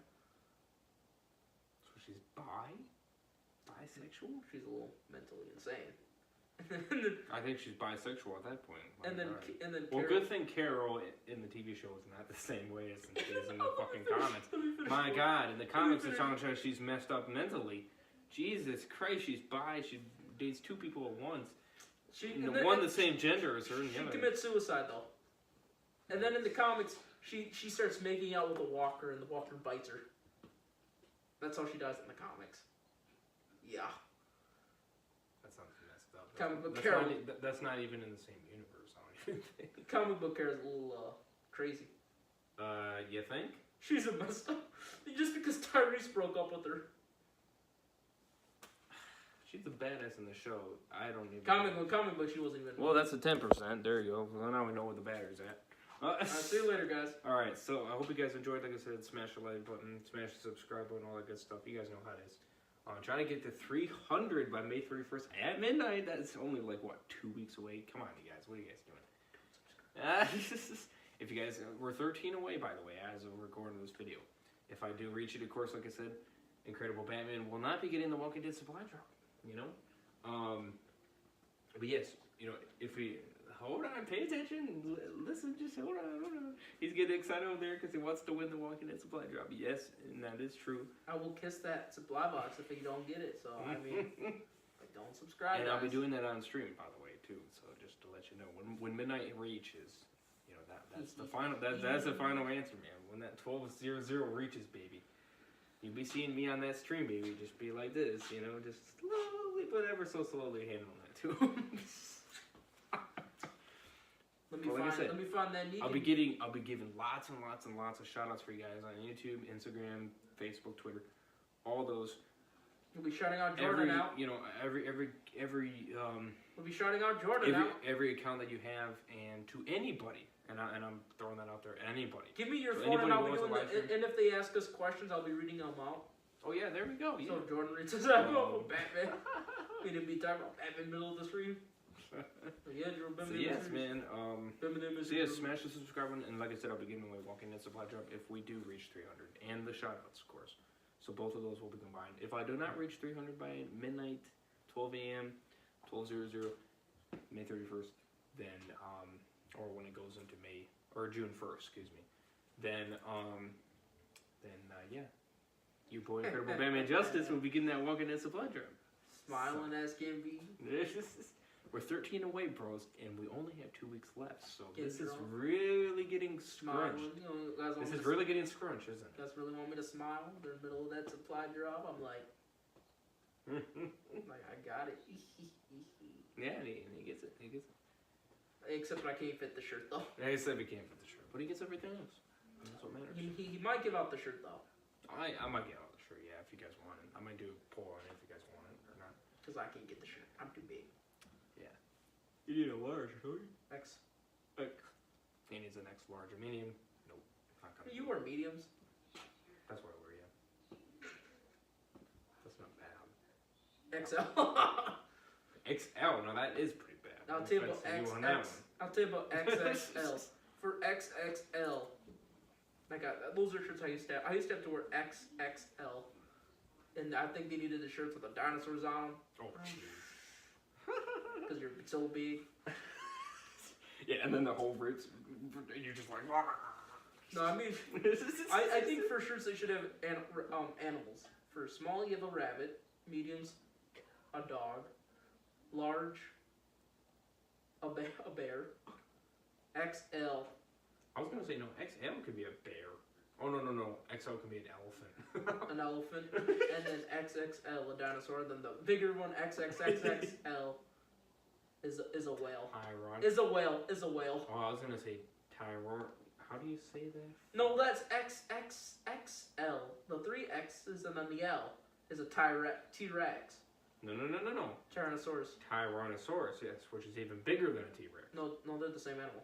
So she's bisexual? She's a little mentally insane. I think she's bisexual at that point. And then well, Carol, good thing Carol in the TV show is not the same way as it is in the fucking comics. My God, in the comics it's showing she's messed up mentally. Jesus Christ, she's bi. She dates two people at once. One the same gender as her and the other. She commits suicide though. And then in the comics, she starts making out with a walker, and the walker bites her. That's how she dies in the comics. Yeah. Comic book Carol. That's not even in the same universe, I don't even think. Comic book Carol's a little crazy. You think? She's a messed up. Just because Tyrese broke up with her. She's a badass in the show. I don't even. Comic book, she wasn't even. Well, that's the 10%. There you go. Well, now we know where the battery's at. See you later, guys. Alright, so I hope you guys enjoyed. Like I said, smash the like button, smash the subscribe button, all that good stuff. You guys know how it is. Trying to get to 300 by May 31st at midnight. That's only like, what, 2 weeks away? Come on, you guys. What are you guys doing? If you guys, we're 13 away, by the way, as of recording this video. If I do reach it, of course, like I said, Incredible Batman will not be getting the Walking Dead supply drop, you know? But yes, you know, if we... Hold on, pay attention. Listen, just hold on. He's getting excited over there because he wants to win the Walking Dead supply drop. Yes, and that is true. I will kiss that supply box if you don't get it. So, I mean, don't subscribe. And guys. I'll be doing that on stream, by the way, too. So just to let you know, when midnight reaches, you know, that's the final. That's the final answer, man. When that 12:00 reaches, baby, you'll be seeing me on that stream, baby. Just be like this, you know, just slowly, but ever so slowly handling that too. Let me find that Negan. I'll be giving lots and lots and lots of shout outs for you guys on YouTube, Instagram, Facebook, Twitter, all those. We'll be shouting out Jordan out. You know, every we'll be shouting out Jordan out. Every account that you have, and to anybody, and I'm throwing that out there. Anybody. Give me your phone, and I'll be doing and if they ask us questions, I'll be reading them out. Oh yeah, there we go. Yeah. So Jordan reads us out about Batman. We didn't be talking about Batman middle of the stream. Yeah, so yes, man. So yes, smash the subscribe button, and like I said, I'll be giving away Walking Dead supply drop if we do reach 300, and the shoutouts, of course. So both of those will be combined. If I do not reach 300 by midnight, 12 a.m., 12:00, May 31st, then or when it goes into May or June 1st, excuse me, then yeah, your boy Incredible Batman Justice will be getting that Walking Dead supply drop. Smiling as can be. We're 13 away, bros, and we only have 2 weeks left, so this is really getting scrunched. This is really getting scrunched, isn't it? You guys really want me to smile in the middle of that supply drop? I'm like, I got it. Yeah, and he gets it. Except I can't fit the shirt though. I said we can't fit the shirt, but he gets everything else. And that's what matters. He might give out the shirt though. I might get out the shirt, yeah, if you guys want it. I might do a poll on it if you guys want it or not. Because I can't get the shirt. I'm too big. Yeah. You need a large, don't you? X. He needs an X large. A medium? Nope. Not coming. You wear mediums. That's what I wear, yeah. That's not bad. XL. XL? No, that is pretty bad. I'll tell you about I'll tell you about XXL. For XXL, those are shirts I used to have. I used to have to wear XXL. And I think they needed the shirts with the dinosaurs on them. Oh, jeez. Because you're so big. Yeah, and then the whole ribs, you're just like, ah. No, I mean, I think for shirts they should have animals. For small, you have a rabbit. Mediums, a dog. Large, a bear. XL. I was gonna say no. XL could be a bear. Oh no. XL can be an elephant. An elephant, and then XXL, a dinosaur. Then the bigger one, XXXXL, is a whale. Tyron. Is a whale. Oh, I was gonna say Tyron. How do you say that? No, that's XXXL. The 3 X's and then the L is a T-Rex. No. Tyrannosaurus. Tyrannosaurus, yes, which is even bigger than a T-Rex. No, they're the same animal.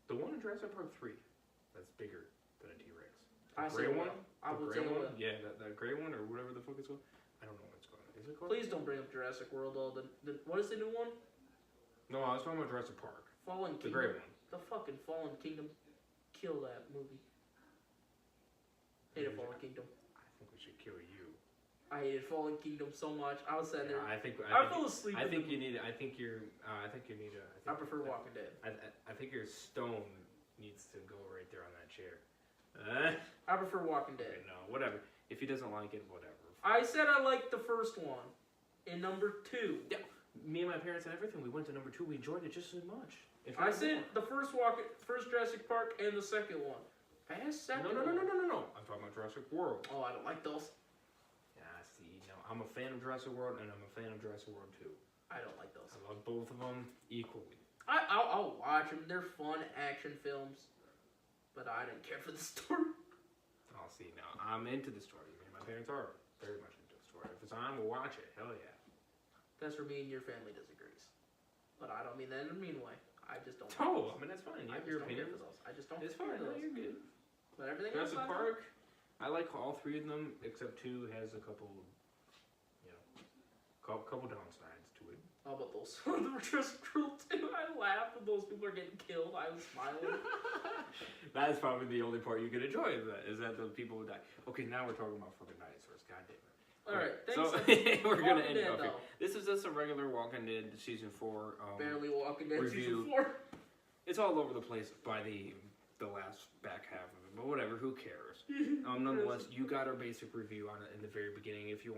The one in Jurassic Park 3, that's bigger than a T-Rex. The gray one? I will say one? Yeah, that gray one or whatever the fuck it's called. I don't know what it's called. Is it called? Please don't bring up Jurassic World. What is the new one? No, I was talking about Jurassic Park. Fallen Kingdom. The gray one. The fucking Fallen Kingdom. Kill that movie. Hated Fallen Kingdom. I think we should kill you. I hated Fallen Kingdom so much. I was sitting there. I fell asleep. I think you need. I prefer Walking Dead. I think your stone needs to go right there on that chair. I prefer Walking Dead. Okay, no, whatever. If he doesn't like it, whatever. I said I liked the first one. In number 2. Yeah, me and my parents and everything. We went to number 2. We enjoyed it just as much. I said the first Jurassic Park and the second one. No. I'm talking about Jurassic World. Oh, I don't like those. Yeah, see, no, I'm a fan of Jurassic World, and I'm a fan of Jurassic World 2. I don't like those. I love both of them equally. I'll watch them. They're fun action films, but I didn't care for the story. I'll see now. I'm into the story. I mean, my parents are very much into the story. If it's on, we'll watch it. Hell yeah. That's where me and your family disagrees. But I don't mean that in a mean way. I just don't. Oh, I mean that's fine. You have your opinion. I just don't. It's fine. No, you're good. But everything Jurassic else. Park. I like all 3 of them, except 2 has a couple, couple downsides to it. How about those? They were just cruel too. I laughed when those people are getting killed. I was smiling. That is probably the only part you can enjoy. Is that the people who die. Okay, now we're talking about fucking dinosaurs. God damn it. Alright, thanks. So we're gonna end it off here. This is just a regular Walking Dead season 4 barely Walking Dead review. season 4. It's all over the place by the last back half of it, but whatever. Who cares? Nonetheless, you got our basic review on it in the very beginning. If you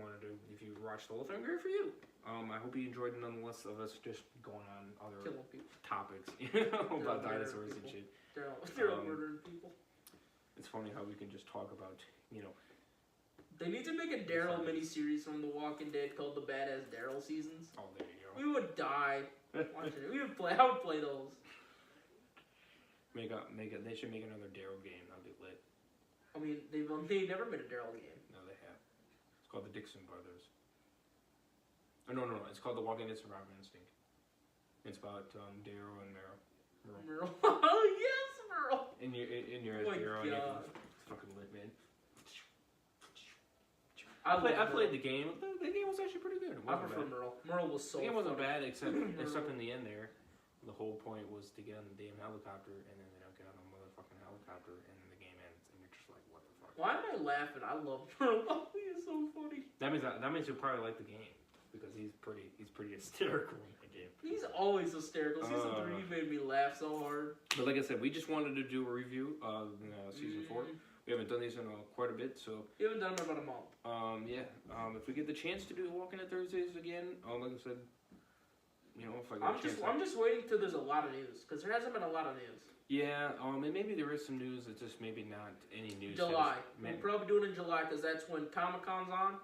watched the whole thing, great for you. I hope you enjoyed it nonetheless of us just going on other topics, about dinosaurs and shit. They're murdering people. It's funny how we can just talk about, They need to make a Daryl miniseries from The Walking Dead called the Badass Daryl Seasons. Oh, there you go. We would die watching it. I would play those. They should make another Daryl game. That'd be lit. I mean, they never made a Daryl game. No, they have. It's called the Dixon Brothers. Oh, no. It's called The Walking Dead Survival Instinct. It's about Daryl and Meryl. Oh yes, Meryl. And you're Oh my Daryl. God. It's fucking lit, man. I played the game. The game was actually pretty good. I prefer Meryl. Meryl was so. The game wasn't bad, except Meryl. in the end there. The whole point was to get on the damn helicopter, and then they don't get on the motherfucking helicopter, and then the game ends, and you're just like, what the fuck? Why am I laughing? I love Meryl. He is so funny. That means you'll probably like the game because he's pretty hysterical in the game. He's always hysterical. Season 3 made me laugh so hard. But like I said, we just wanted to do a review of season 4. We haven't done these in quite a bit, so. You haven't done them in about a month. If we get the chance to do Walking Dead Thursdays again, like I said, if I get I'm just waiting till there's a lot of news because there hasn't been a lot of news. Yeah, and maybe there is some news. It's just maybe not any news. July. We'll probably do it in July because that's when Comic-Con's on.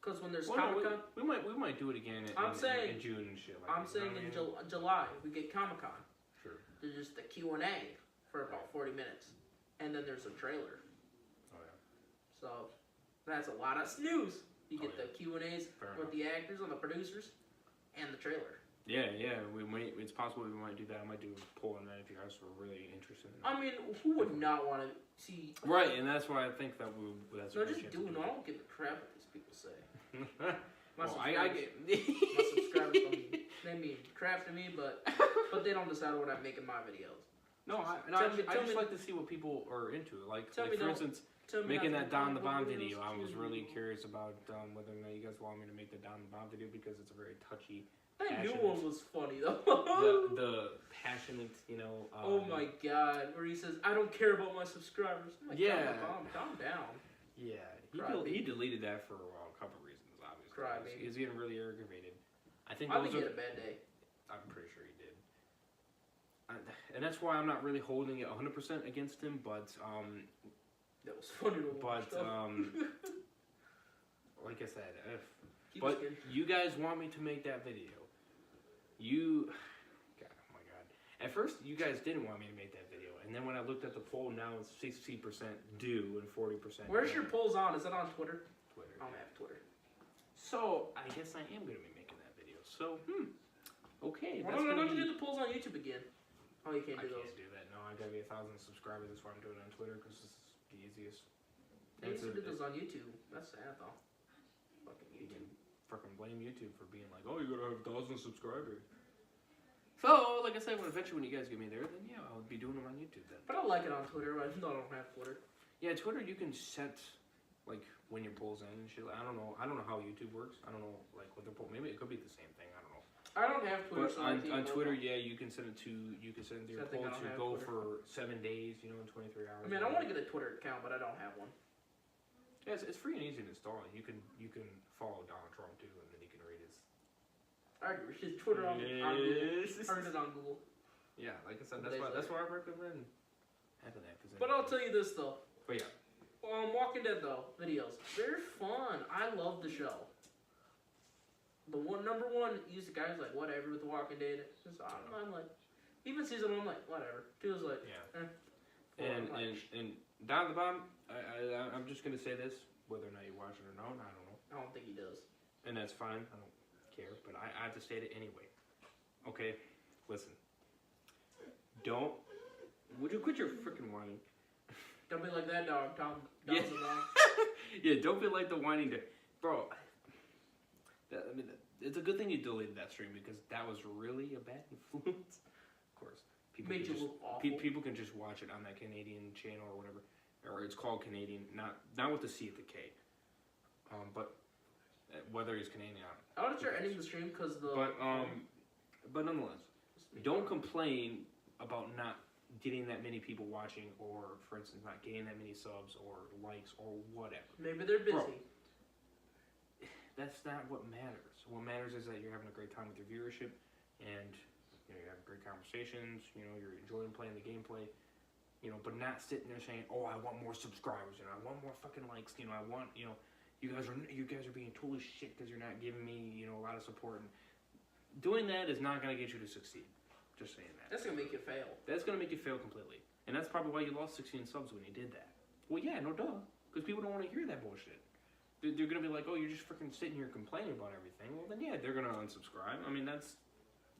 Because when there's Well, no, Comic-Con... we might do it again in June and shit. Like I'm saying in July, we get Comic-Con. Sure. There's just the Q&A for about 40 minutes. And then there's a trailer. Oh, yeah. So, that's a lot of news. You get the Q&As with the actors and the producers and the trailer. Yeah, it's possible we might do that. I might do a poll on that if you guys were really interested in that. I mean, who would not want to see... Right, and that's why I think that that's no, just do it. I don't give a crap what these people say. My get... my subscribers they mean crap to me, but they don't decide what I make in my videos. No, I just like to see what people are into. Like for instance, making that Don the Bomb video, I was really curious about whether or not you guys want me to make the Don the Bomb video because it's a very touchy... That new one was funny though. the passionate, oh my god, where he says, "I don't care about my subscribers." I'm like, yeah. Calm down. Yeah, he deleted that for a couple of reasons, obviously. He's getting really aggravated. I think he had a bad day. I'm pretty sure he did. And that's why I'm not really holding it 100% against him, but that was funny to watch. But like I said, you guys want me to make that video. Oh my god. At first, you guys didn't want me to make that video, and then when I looked at the poll, now it's 60% do and 40%. Where's your polls on? Is it on Twitter? Twitter. I don't have Twitter. So I guess I am gonna be making that video. So okay. Why don't you do the polls on YouTube again? Oh, you can't do those. I can't do that. No, I gotta be 1,000 subscribers. That's why I'm doing it on Twitter because it's the easiest. They used to do those on YouTube. That's sad though. Fucking YouTube. Fucking blame YouTube for being like, oh, you gotta have 1,000 subscribers. So, like I said, eventually when you guys get me there, then yeah, I'll be doing them on YouTube then. But I like it on Twitter. I don't have Twitter. Yeah, Twitter you can set like when your polls end and shit. I don't know how YouTube works. I don't know like what their poll. Maybe it could be the same thing. I don't know. I don't have Twitter. But on Twitter, yeah, you can send it to your poll to go for 7 days. In 23 hours. I mean, I want to get a Twitter account, but I don't have one. Yeah, it's free and easy to install. You can follow Donald Trump too, and then you can read his. I read his Twitter on Google. I read it on Google. Yeah, like I said, that's why I recommend having that. But I'll tell you this though. But yeah. Walking Dead though videos, they're fun. I love the show. The number one, the guys like whatever with the Walking Dead. I'm like, even season 1, I'm like whatever. 2 is like, yeah. And Don the Bomb, I'm just gonna say this, whether or not you watch it or not, I don't know. I don't think he does. And that's fine. I don't care, but I have to state it anyway. Okay, listen. Would you quit your freaking whining? Don't be like that dog, Tom. Yeah. Yeah, don't be like the whining dog. Bro, it's a good thing you deleted that stream because that was really a bad influence. Of course. People can just watch it on that Canadian channel or whatever. Or it's called Canadian, not with the C at the K. But whether he's Canadian or not. I want to start ending the stream because But nonetheless, don't complain about not getting that many people watching, or for instance, not getting that many subs or likes or whatever. Maybe they're busy. Bro, that's not what matters. What matters is that you're having a great time with your viewership, and you're having great conversations. You're enjoying playing the gameplay. But not sitting there saying, "Oh, I want more subscribers and I want more fucking likes." I want you guys are being totally shit because you're not giving me a lot of support. And doing that is not gonna get you to succeed. Just saying that. That's gonna make you fail. That's gonna make you fail completely, and that's probably why you lost 16 subs when you did that. Well, yeah, no duh, because people don't want to hear that bullshit. They're gonna be like, "Oh, you're just freaking sitting here complaining about everything." Well, then yeah, they're gonna unsubscribe. I mean, that's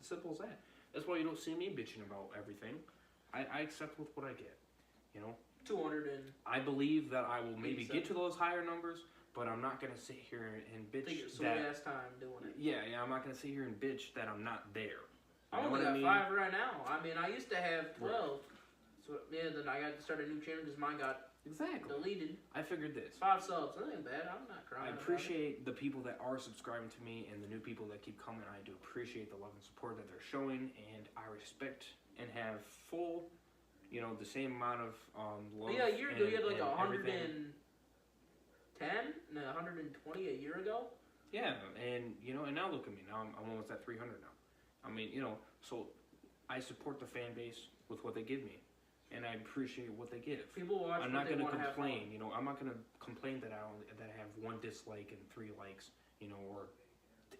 as simple as that. That's why you don't see me bitching about everything. I accept with what I get. 200 and. I believe that I will maybe get to those higher numbers, but I'm not gonna sit here and bitch. Take your sweet ass time doing it. Yeah, I'm not gonna sit here and bitch that I'm not there. I only got 5 right now. I mean, I used to have 12. Right. So yeah, then I got to start a new channel because mine got deleted. I figured this. 5 subs. That ain't bad. I'm not crying. I appreciate the people that are subscribing to me and the new people that keep coming. I do appreciate the love and support that they're showing, and I respect and have full, the same amount of love. Yeah, a year ago you had like 110, 120 a year ago. Yeah, and and now look at me. Now I'm almost at 300 now. I mean, so I support the fan base with what they give me. and I appreciate what they give. People watch. I'm not going to complain. You know, I'm not going to complain that I have 1 dislike and 3 likes. You know, or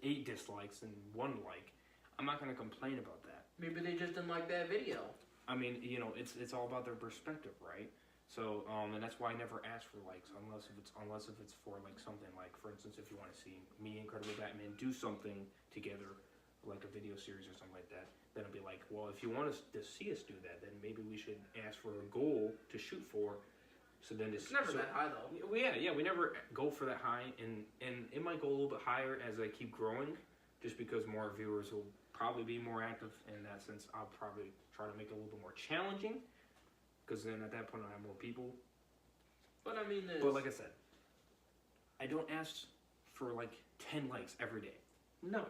8 dislikes and 1 like. I'm not going to complain about that. Maybe they just didn't like that video. I mean, you know, it's all about their perspective, right? So, and that's why I never ask for likes unless if it's for like something like, for instance, if you want to see me, Incredible Batman, do something together, like a video series or something like that. Then I'll be like, well, if you want us to see us do that, then maybe we should ask for a goal to shoot for. So then it's never that high though. Yeah, we never go for that high, and it might go a little bit higher as I keep growing, just because more viewers will probably be more active in that sense. I'll probably try to make it a little bit more challenging, because then at that point I have more people. But I mean, but like I said, I don't ask for like 10 likes every day. No.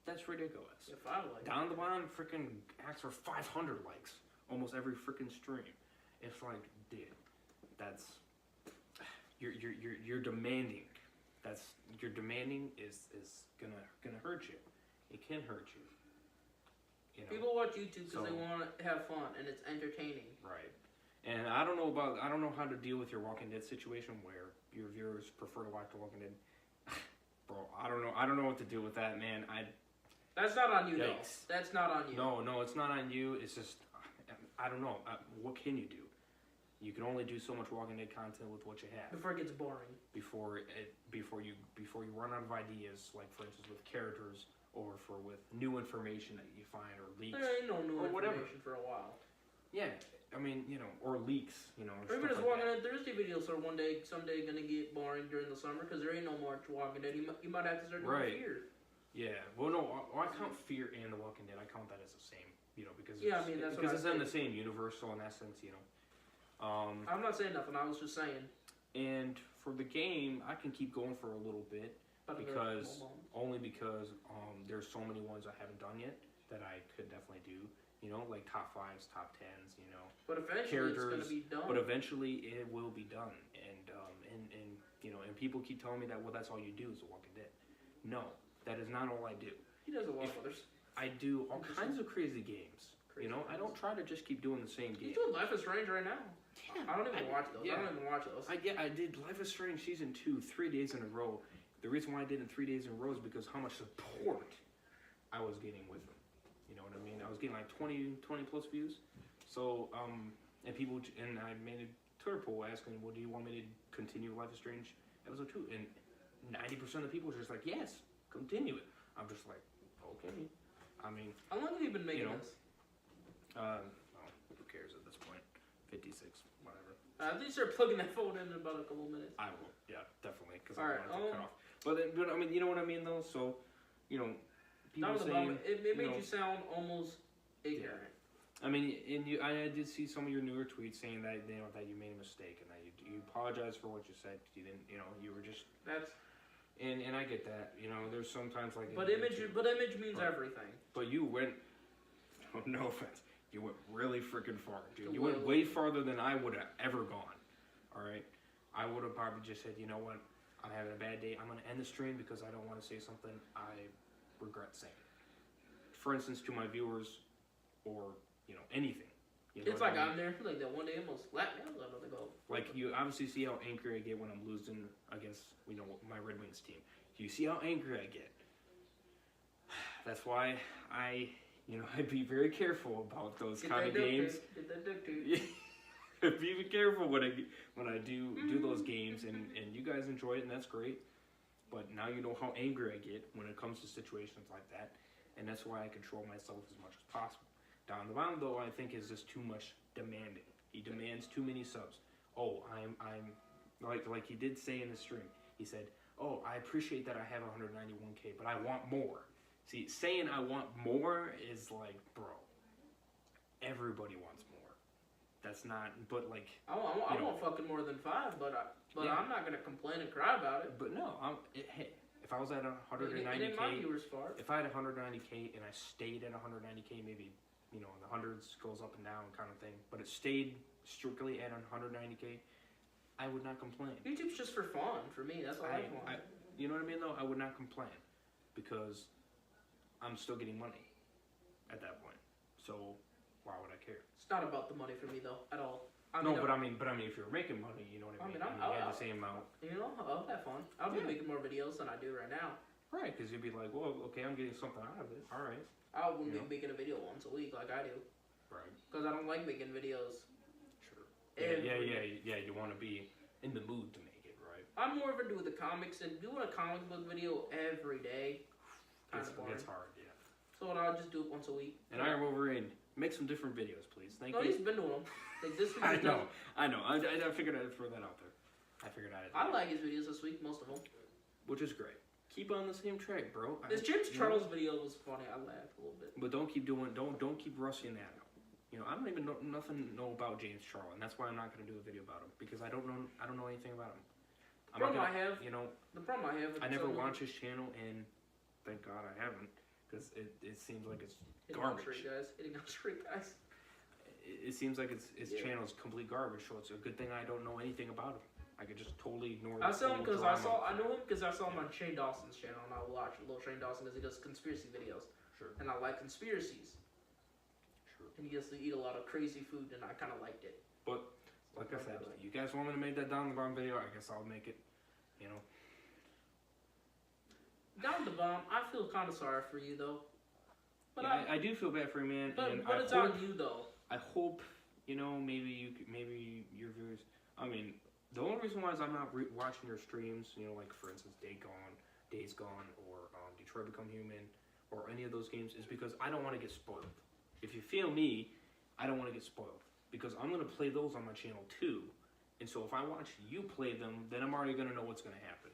That's ridiculous. If I like Down the line, freaking asks for 500 likes almost every freaking stream. It's like, dude, that's you're demanding. Your demanding is gonna hurt you. It can hurt you. You know? People watch YouTube because they want to have fun and it's entertaining. Right. And I don't know how to deal with your Walking Dead situation where your viewers prefer to watch The Walking Dead. Bro, I don't know what to do with that, man. That's not on you, though. That's not on you. No, it's not on you. It's just, I don't know. What can you do? You can only do so much Walking Dead content with what you have. Before it gets boring. Before you run out of ideas, like for instance with characters or with new information that you find or leaks. There ain't no new information whatever. for a while. Yeah, I mean, you know, or leaks, you know. Or even just Walking Dead Thursday videos are someday gonna get boring during the summer because there ain't no more Walking Dead. You might have to start doing Fear. Yeah, well, no, I count Fear and The Walking Dead. I count that as the same, you know, because I mean, that's because it's in the same universe, so in essence, you know. I'm not saying nothing. I was just saying. And for the game, I can keep going for a little bit because there's so many ones I haven't done yet that I could definitely do. You know, like top 5s, top 10s. You know, but eventually it's gonna be done. But eventually it will be done, and you know, and people keep telling me that that's all you do is The Walking Dead. No. That is not all I do. He does a lot of others. I do all kinds of crazy games. You know, I don't try to just keep doing the same game. He's doing Life is Strange right now. Yeah. I don't even watch those. Yeah. I don't even watch those. I did Life is Strange Season 2 3 days in a row. The reason why I did it 3 days in a row is because how much support I was getting with them. You know what I mean? I was getting like 20 plus views. So, and I made a Twitter poll asking, well, do you want me to continue Life is Strange Episode 2? And 90% of the people were just like, yes. Continue it. I'm just like, okay. I mean, how long have you been making this? Well, who cares at this point? 56, whatever. I think you start plugging that phone in about a couple minutes. I will, yeah, definitely, because I don't want to cut off. But I mean, you know what I mean, though. So, you know, people saying it made you sound almost ignorant. Yeah. I mean, I did see some of your newer tweets saying that that you made a mistake and that you apologized for what you said. You didn't, you were just And I get that, you know. There's sometimes like. But image means everything. But you went. No offense. You went really freaking far, dude. You went way farther than I would have ever gone. All right. I would have probably just said, you know what? I'm having a bad day. I'm gonna end the stream because I don't want to say something I regret saying. For instance, to my viewers, or anything. You know it's like I'm there like that one day almost slapped me. I was about to go. Like you obviously see how angry I get when I'm losing against my Red Wings team. You see how angry I get. That's why I'd be very careful about those kind of games. Get that duck tape. Be careful when I do those games, and you guys enjoy it, and that's great. But now you know how angry I get when it comes to situations like that, and that's why I control myself as much as possible. Down the line, though, I think is just too much demanding. He demands too many subs. Oh, I'm like he did say in the stream. He said, "Oh, I appreciate that I have 191K, but I want more." See, saying I want more is like, bro, everybody wants more. That's not, but like... I want fucking more than 5, but I'm not going to complain and cry about it. But no, hey, if I was at 190K... my viewers' fault. If I had 190K and I stayed at 190K, maybe, the hundreds goes up and down kind of thing, but it stayed strictly at 190K, I would not complain. YouTube's just for fun, for me. That's all I want. You know what I mean, though? I would not complain because I'm still getting money at that point. So... why would I care? It's not about the money for me though at all. But I mean, if you're making money, you know what I mean. You had the same amount. You know, I'll have fun. I'll be making more videos than I do right now. Right, because you'd be like, well, okay, I'm getting something out of it. All right. I wouldn't be making a video once a week like I do. Right. Because I don't like making videos. Sure. Yeah. You want to be in the mood to make it, right? I'm more of into the comics, and doing a comic book video every day kind of boring. It's hard, yeah. So I'll just do it once a week. And Iron Wolverine, make some different videos, please. Thank you. No, he's been doing them. Like this week. I know. I figured I'd throw that out there. I like his videos this week, most of them. Which is great. Keep on the same track, bro. This James Charles video was funny. I laughed a little bit. But don't keep rushing that out. You know, I don't even know about James Charles, and that's why I'm not going to do a video about him because I don't know anything about him. The problem I have. I never watch his channel, and thank God I haven't, because it seems like it's garbage. Hitting on straight guys. It seems like his channel is complete garbage, so it's a good thing I don't know anything about him. I could just totally ignore. I know him because I saw him on Shane Dawson's channel, and I watch little Shane Dawson because he does conspiracy videos. Sure. And I like conspiracies. Sure. And he gets to eat a lot of crazy food, and I kind of liked it. But like I said, you guys want me to make that Down the Bomb video? I guess I'll make it. You know. Down the Bomb, I feel kind of sorry for you though. But yeah, I do feel bad for you, man. But it's on you though. I hope maybe your viewers. I mean. The only reason why is I'm not watching your streams, you know, like for instance, Days Gone, or Detroit Become Human, or any of those games, is because I don't want to get spoiled. If you feel me, I don't want to get spoiled because I'm gonna play those on my channel too, and so if I watch you play them, then I'm already gonna know what's gonna happen,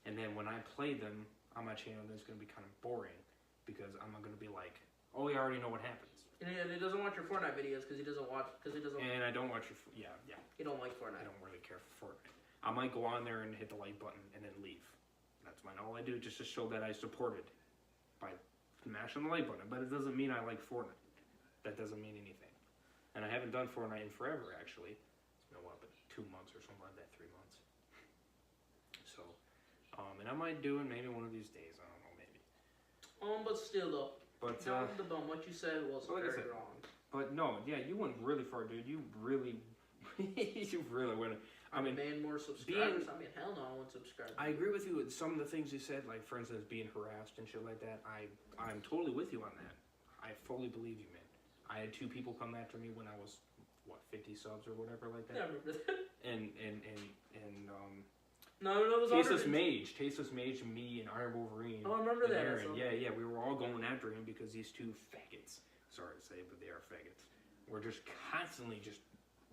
and then when I play them on my channel, then it's gonna be kind of boring because I'm not gonna be like, oh, we already know what happens. And he doesn't watch your Fortnite videos because he doesn't. And I don't watch your. Yeah. You don't like Fortnite. I don't really care for Fortnite. I might go on there and hit the like button and then leave. That's all I do, just to show that I supported by mashing the like button. But it doesn't mean I like Fortnite. That doesn't mean anything. And I haven't done Fortnite in forever, actually. It's been 2 months or something like that, 3 months. So, and I might do it maybe one of these days. I don't know, maybe. But still though. But Down the Bomb, what you said was very wrong. But no, yeah, you went really far, dude. You really went. I mean, more subscribers. Hell no, I want subscribers. I agree with you with some of the things you said, like for instance, being harassed and shit like that. I'm totally with you on that. I fully believe you, man. I had 2 people come after me when I was 50 subs or whatever like that. Yeah, I remember that. And no, it was Tasteless Mage, me and Iron Wolverine. Oh, I remember that. Aaron. Yeah, we were all going after him because these 2 faggots, sorry to say, but they are faggots, were just constantly just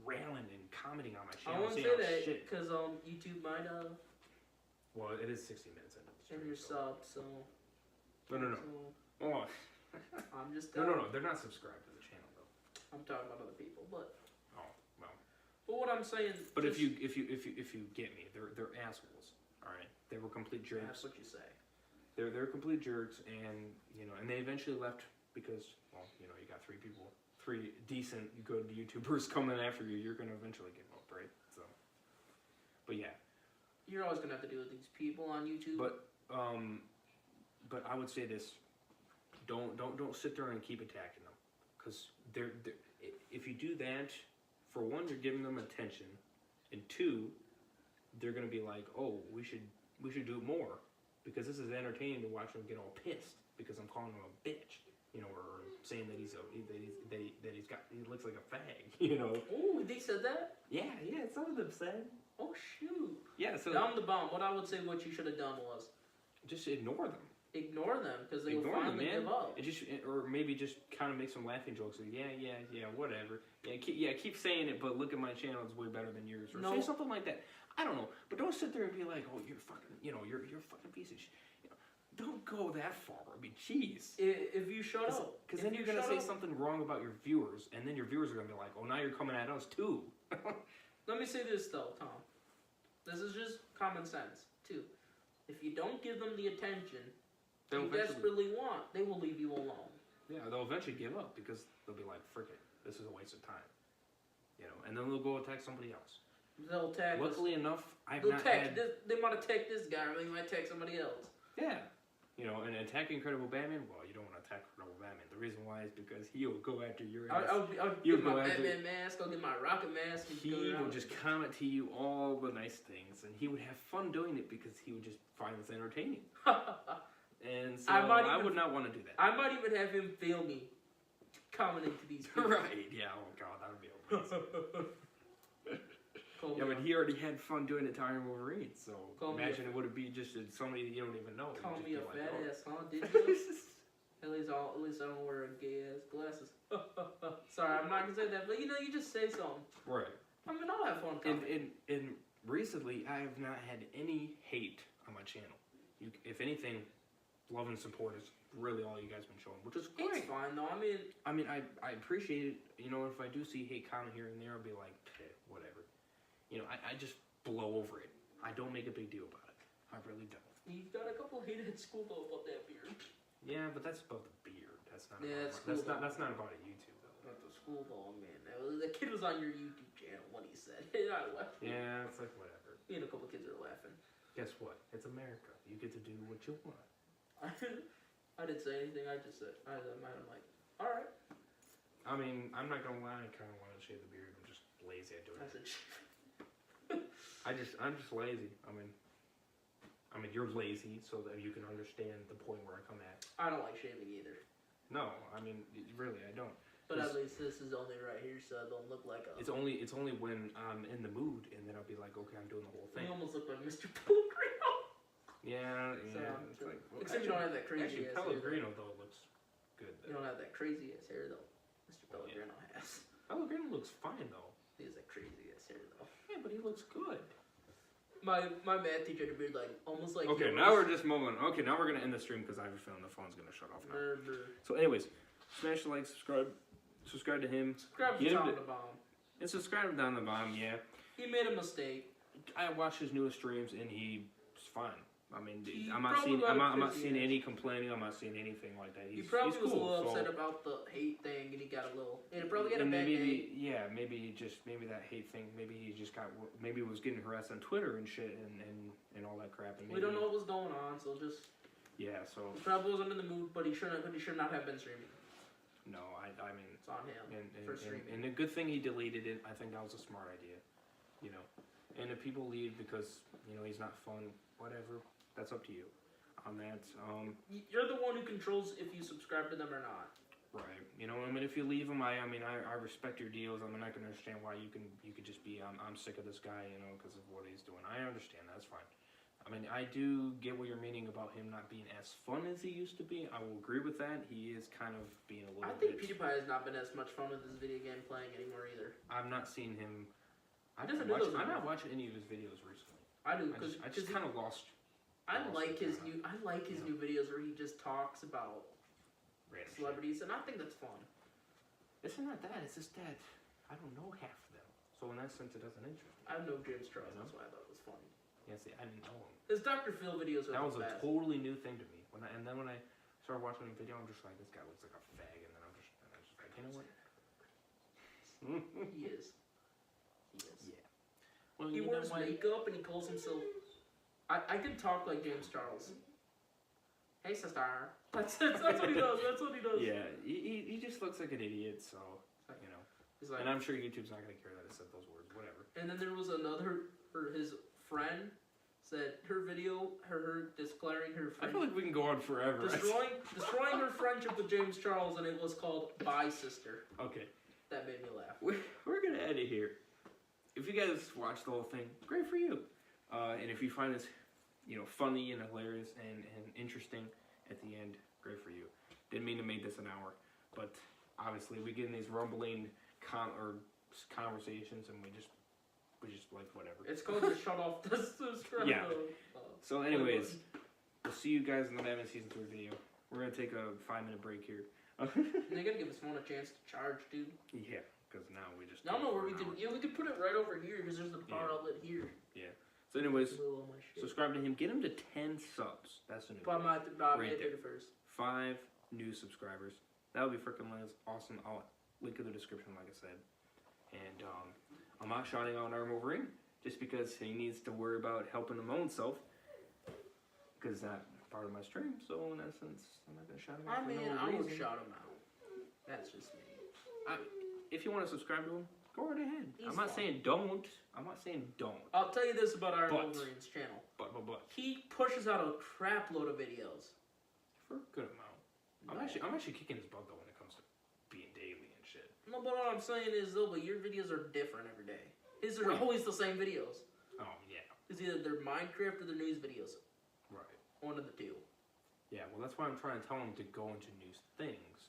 railing and commenting on my channel. I won't say that because YouTube might Well, it is 60 minutes into the stream. And your sub, so. No. Oh. I'm just. No, they're not subscribed to the channel though. I'm talking about other people, but. Oh well. But what I'm saying. But if you get me, they're assholes. All right, they were complete jerks. That's what you say. They're complete jerks, and and they eventually left because you got 3 decent good YouTubers coming after you. You're gonna eventually give up, right? So. But yeah. You're always gonna have to deal with these people on YouTube. But I would say this: don't sit there and keep attacking them, because if you do that, for one, you're giving them attention, and 2, they're gonna be like, oh, we should do it more, because this is entertaining to watch them get all pissed because I'm calling him a bitch, or saying that he looks like a fag, Oh, they said that? Yeah, some of them said. Oh shoot. Yeah, so Down the Bomb. What I would say, what you should have done was just ignore them. Ignore them because they will finally give up. Or maybe just kind of make some laughing jokes. Like, yeah, whatever. Keep saying it, but look at my channel; it's way better than yours. Or say something like that. I don't know, but don't sit there and be like, oh, you're fucking, you're a fucking piece of shit. Don't go that far. I mean, jeez. If you shut up, because then you're gonna say something wrong about your viewers, and then your viewers are gonna be like, oh, now you're coming at us too. Let me say this though, Tom. This is just common sense too. If you don't give them the attention you desperately want, they will leave you alone. Yeah, they'll eventually give up because they'll be like, frick it, this is a waste of time. And then they'll go attack somebody else. They'll attack. Luckily enough, they might attack this guy, or they might attack somebody else. Yeah. You know, and attack Incredible Batman, well, you don't want to attack Incredible Batman. The reason why is because he'll go after your ass. I'll get my Batman mask, I'll get my Rocket mask. And he will just comment to you all the nice things, and he would have fun doing it because he would just find this entertaining. And so I would not want to do that. I might even have him fail me commenting to these people. Right, yeah, oh god, that would be amazing. Yeah, but he already had fun doing it to Iron Wolverine, so imagine it would be just somebody that you don't even know. Call me a fat ass, huh? Did you? At least I don't wear gay ass glasses. Sorry, I'm not gonna say that, but you just say something. Right. I mean, I'll have fun. And recently, I have not had any hate on my channel. If anything, love and support is really all you guys been showing, which is great. It's fine though. I mean, I appreciate it. You know, if I do see hate comment here and there, I'll be like, whatever. You know, I just blow over it. I don't make a big deal about it. I really don't. You've got a couple hated at school though about that beard. Yeah, but that's about the beard. That's not. Yeah, that's not about YouTube though. Not the school though, man. The kid was on your YouTube channel when he said it. I laughed. Yeah, it's like whatever. Me and a couple kids are laughing. Guess what? It's America. You get to do what you want. I didn't say anything. I just said I'm like, all right. I mean, I'm not gonna lie. I kind of want to shave the beard. I'm just lazy at doing it. I'm just lazy. I mean, you're lazy, so that you can understand the point where I come at. I don't like shaving either. No, I mean, really, I don't. But at least this is only right here, so I don't look like a. It's only when I'm in the mood, and then I'll be like, okay, I'm doing the whole thing. You almost look like Mr. Pellegrino. Yeah. It's like, well, except you don't have that crazy ass Pellegrino hair. though looks good. You don't have that crazy ass hair though. Mr. Pellegrino has. Pellegrino looks fine though. He has that crazy ass hair though. Yeah, but he looks good. My math teacher had a beard like almost like. Okay, now we're just moving. Okay, now we're gonna end the stream because I have a feeling the phone's gonna shut off now. So, anyways, smash the like, subscribe to him. Subscribe to Down the Bomb. And subscribe to Down the Bomb. Yeah. He made a mistake. I watched his newest streams and he's fine. I mean, I'm not seeing any complaining. I'm not seeing anything like that. He probably was cool, a little upset about the hate thing, and he got a little. It probably got a bad day. Yeah, maybe that hate thing. Maybe he just maybe was getting harassed on Twitter and shit and all that crap. And we don't know what was going on, so just. Yeah, so. He probably wasn't in the mood, but he should not have been streaming. No, I mean. It's on him for streaming. And the good thing he deleted it. I think that was a smart idea. You know, and if people leave because he's not fun, whatever. That's up to you. On that, you're the one who controls if you subscribe to them or not. Right. You know, I mean, if you leave them, I respect your deals. I mean, I can understand why you could just be, I'm sick of this guy, because of what he's doing. I understand. That's fine. I mean, I do get what you're meaning about him not being as fun as he used to be. I will agree with that. He is kind of being a little. I think PewDiePie has not been as much fun with his video game playing anymore either. I've not seen him. I'm not watching any of his videos recently. I do I just kind of lost. I like his new videos where he just talks about random celebrities, and I think that's fun. It's not that. It's just that I don't know half of them, so in that sense, it doesn't interest me. I know James Charles. That's why I thought it was fun. Yeah, see, I didn't know him. His Dr. Phil videos are that was a totally new thing to me. When I started watching the video, I'm just like, this guy looks like a fag, and then I'm just like, you know what? He is. Yeah. Well, he wears makeup and he calls himself. I can talk like James Charles. Hey, sister. That's what he does. That's what he does. Yeah, he just looks like an idiot. So He's like, and I'm sure YouTube's not gonna care that I said those words. Whatever. And then there was another. His friend said her video, her declaring her friendship. I feel like we can go on forever. Destroying her friendship with James Charles, and it was called "Bye, Sister." Okay. That made me laugh. We're gonna end it here. If you guys watched the whole thing, great for you. And if you find this, funny and hilarious and interesting at the end, great for you. Didn't mean to make this an hour, but obviously we get in these rumbling conversations and we just like whatever. It's called to shut off the subscribe. Yeah. So anyways, we'll see you guys in the Batman Season 3 video. We're gonna take a 5-minute break here. They're gonna give us one a chance to charge, dude. Yeah, because now we just. I don't know where we can. We could put it right over here because there's the power outlet here. Yeah. So anyways, subscribe to him. Get him to 10 subs. That's a new goal. Right there. 5 new subscribers. That would be freaking awesome. I'll link in the description, like I said. And I'm not shouting out Iron Wolverine just because he needs to worry about helping his own self. Because part of my stream, so in essence, I'm not gonna shout him I out. mean, for no I would reason. shout him out. That's just me. If you want to subscribe to him, go right ahead. He's I'm not fun. saying don't. I'm not saying don't. I'll tell you this about our But- Wolverine's channel. But. He pushes out a crap load of videos. For a good amount. No. I'm actually kicking his butt though when it comes to being daily and shit. No, but what I'm saying is though, but your videos are different every day. His are Right. always the same videos. Oh yeah. It's either their Minecraft or their news videos. Right. One of the two. Yeah, well that's why I'm trying to tell him to go into new things.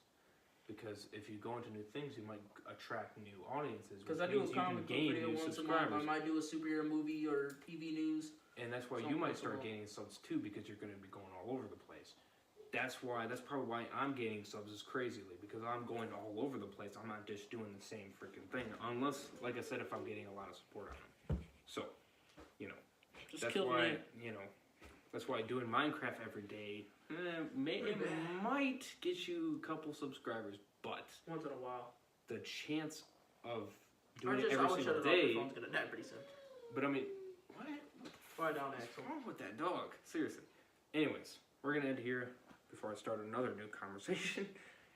Because if you go into new things, you might attract new audiences. Because I which do a means you can comic book gain video new once a month. I subscribers. might do a superhero movie or TV news. And that's why you Something might once a start month. gaining subs too, because you're going to be going all over the place. That's probably why I'm gaining subs as crazily, because I'm going all over the place. I'm not just doing the same freaking thing, unless, like I said, if I'm getting a lot of support on it. So, you know, Just that's kill why me. that's why doing Minecraft every day it might get you a couple subscribers, but Once in a while. the chance of I doing it would every shut single it off. day. My phone's gonna die pretty soon. But I mean, what? Quiet down, What's Axel. wrong with that dog? Seriously. Anyways, we're gonna end here before I start another new conversation.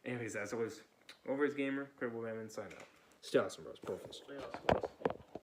Anyways, as always, Over's Gamer, Credible Man, sign out. Stay awesome, bros. Brofist. Stay awesome.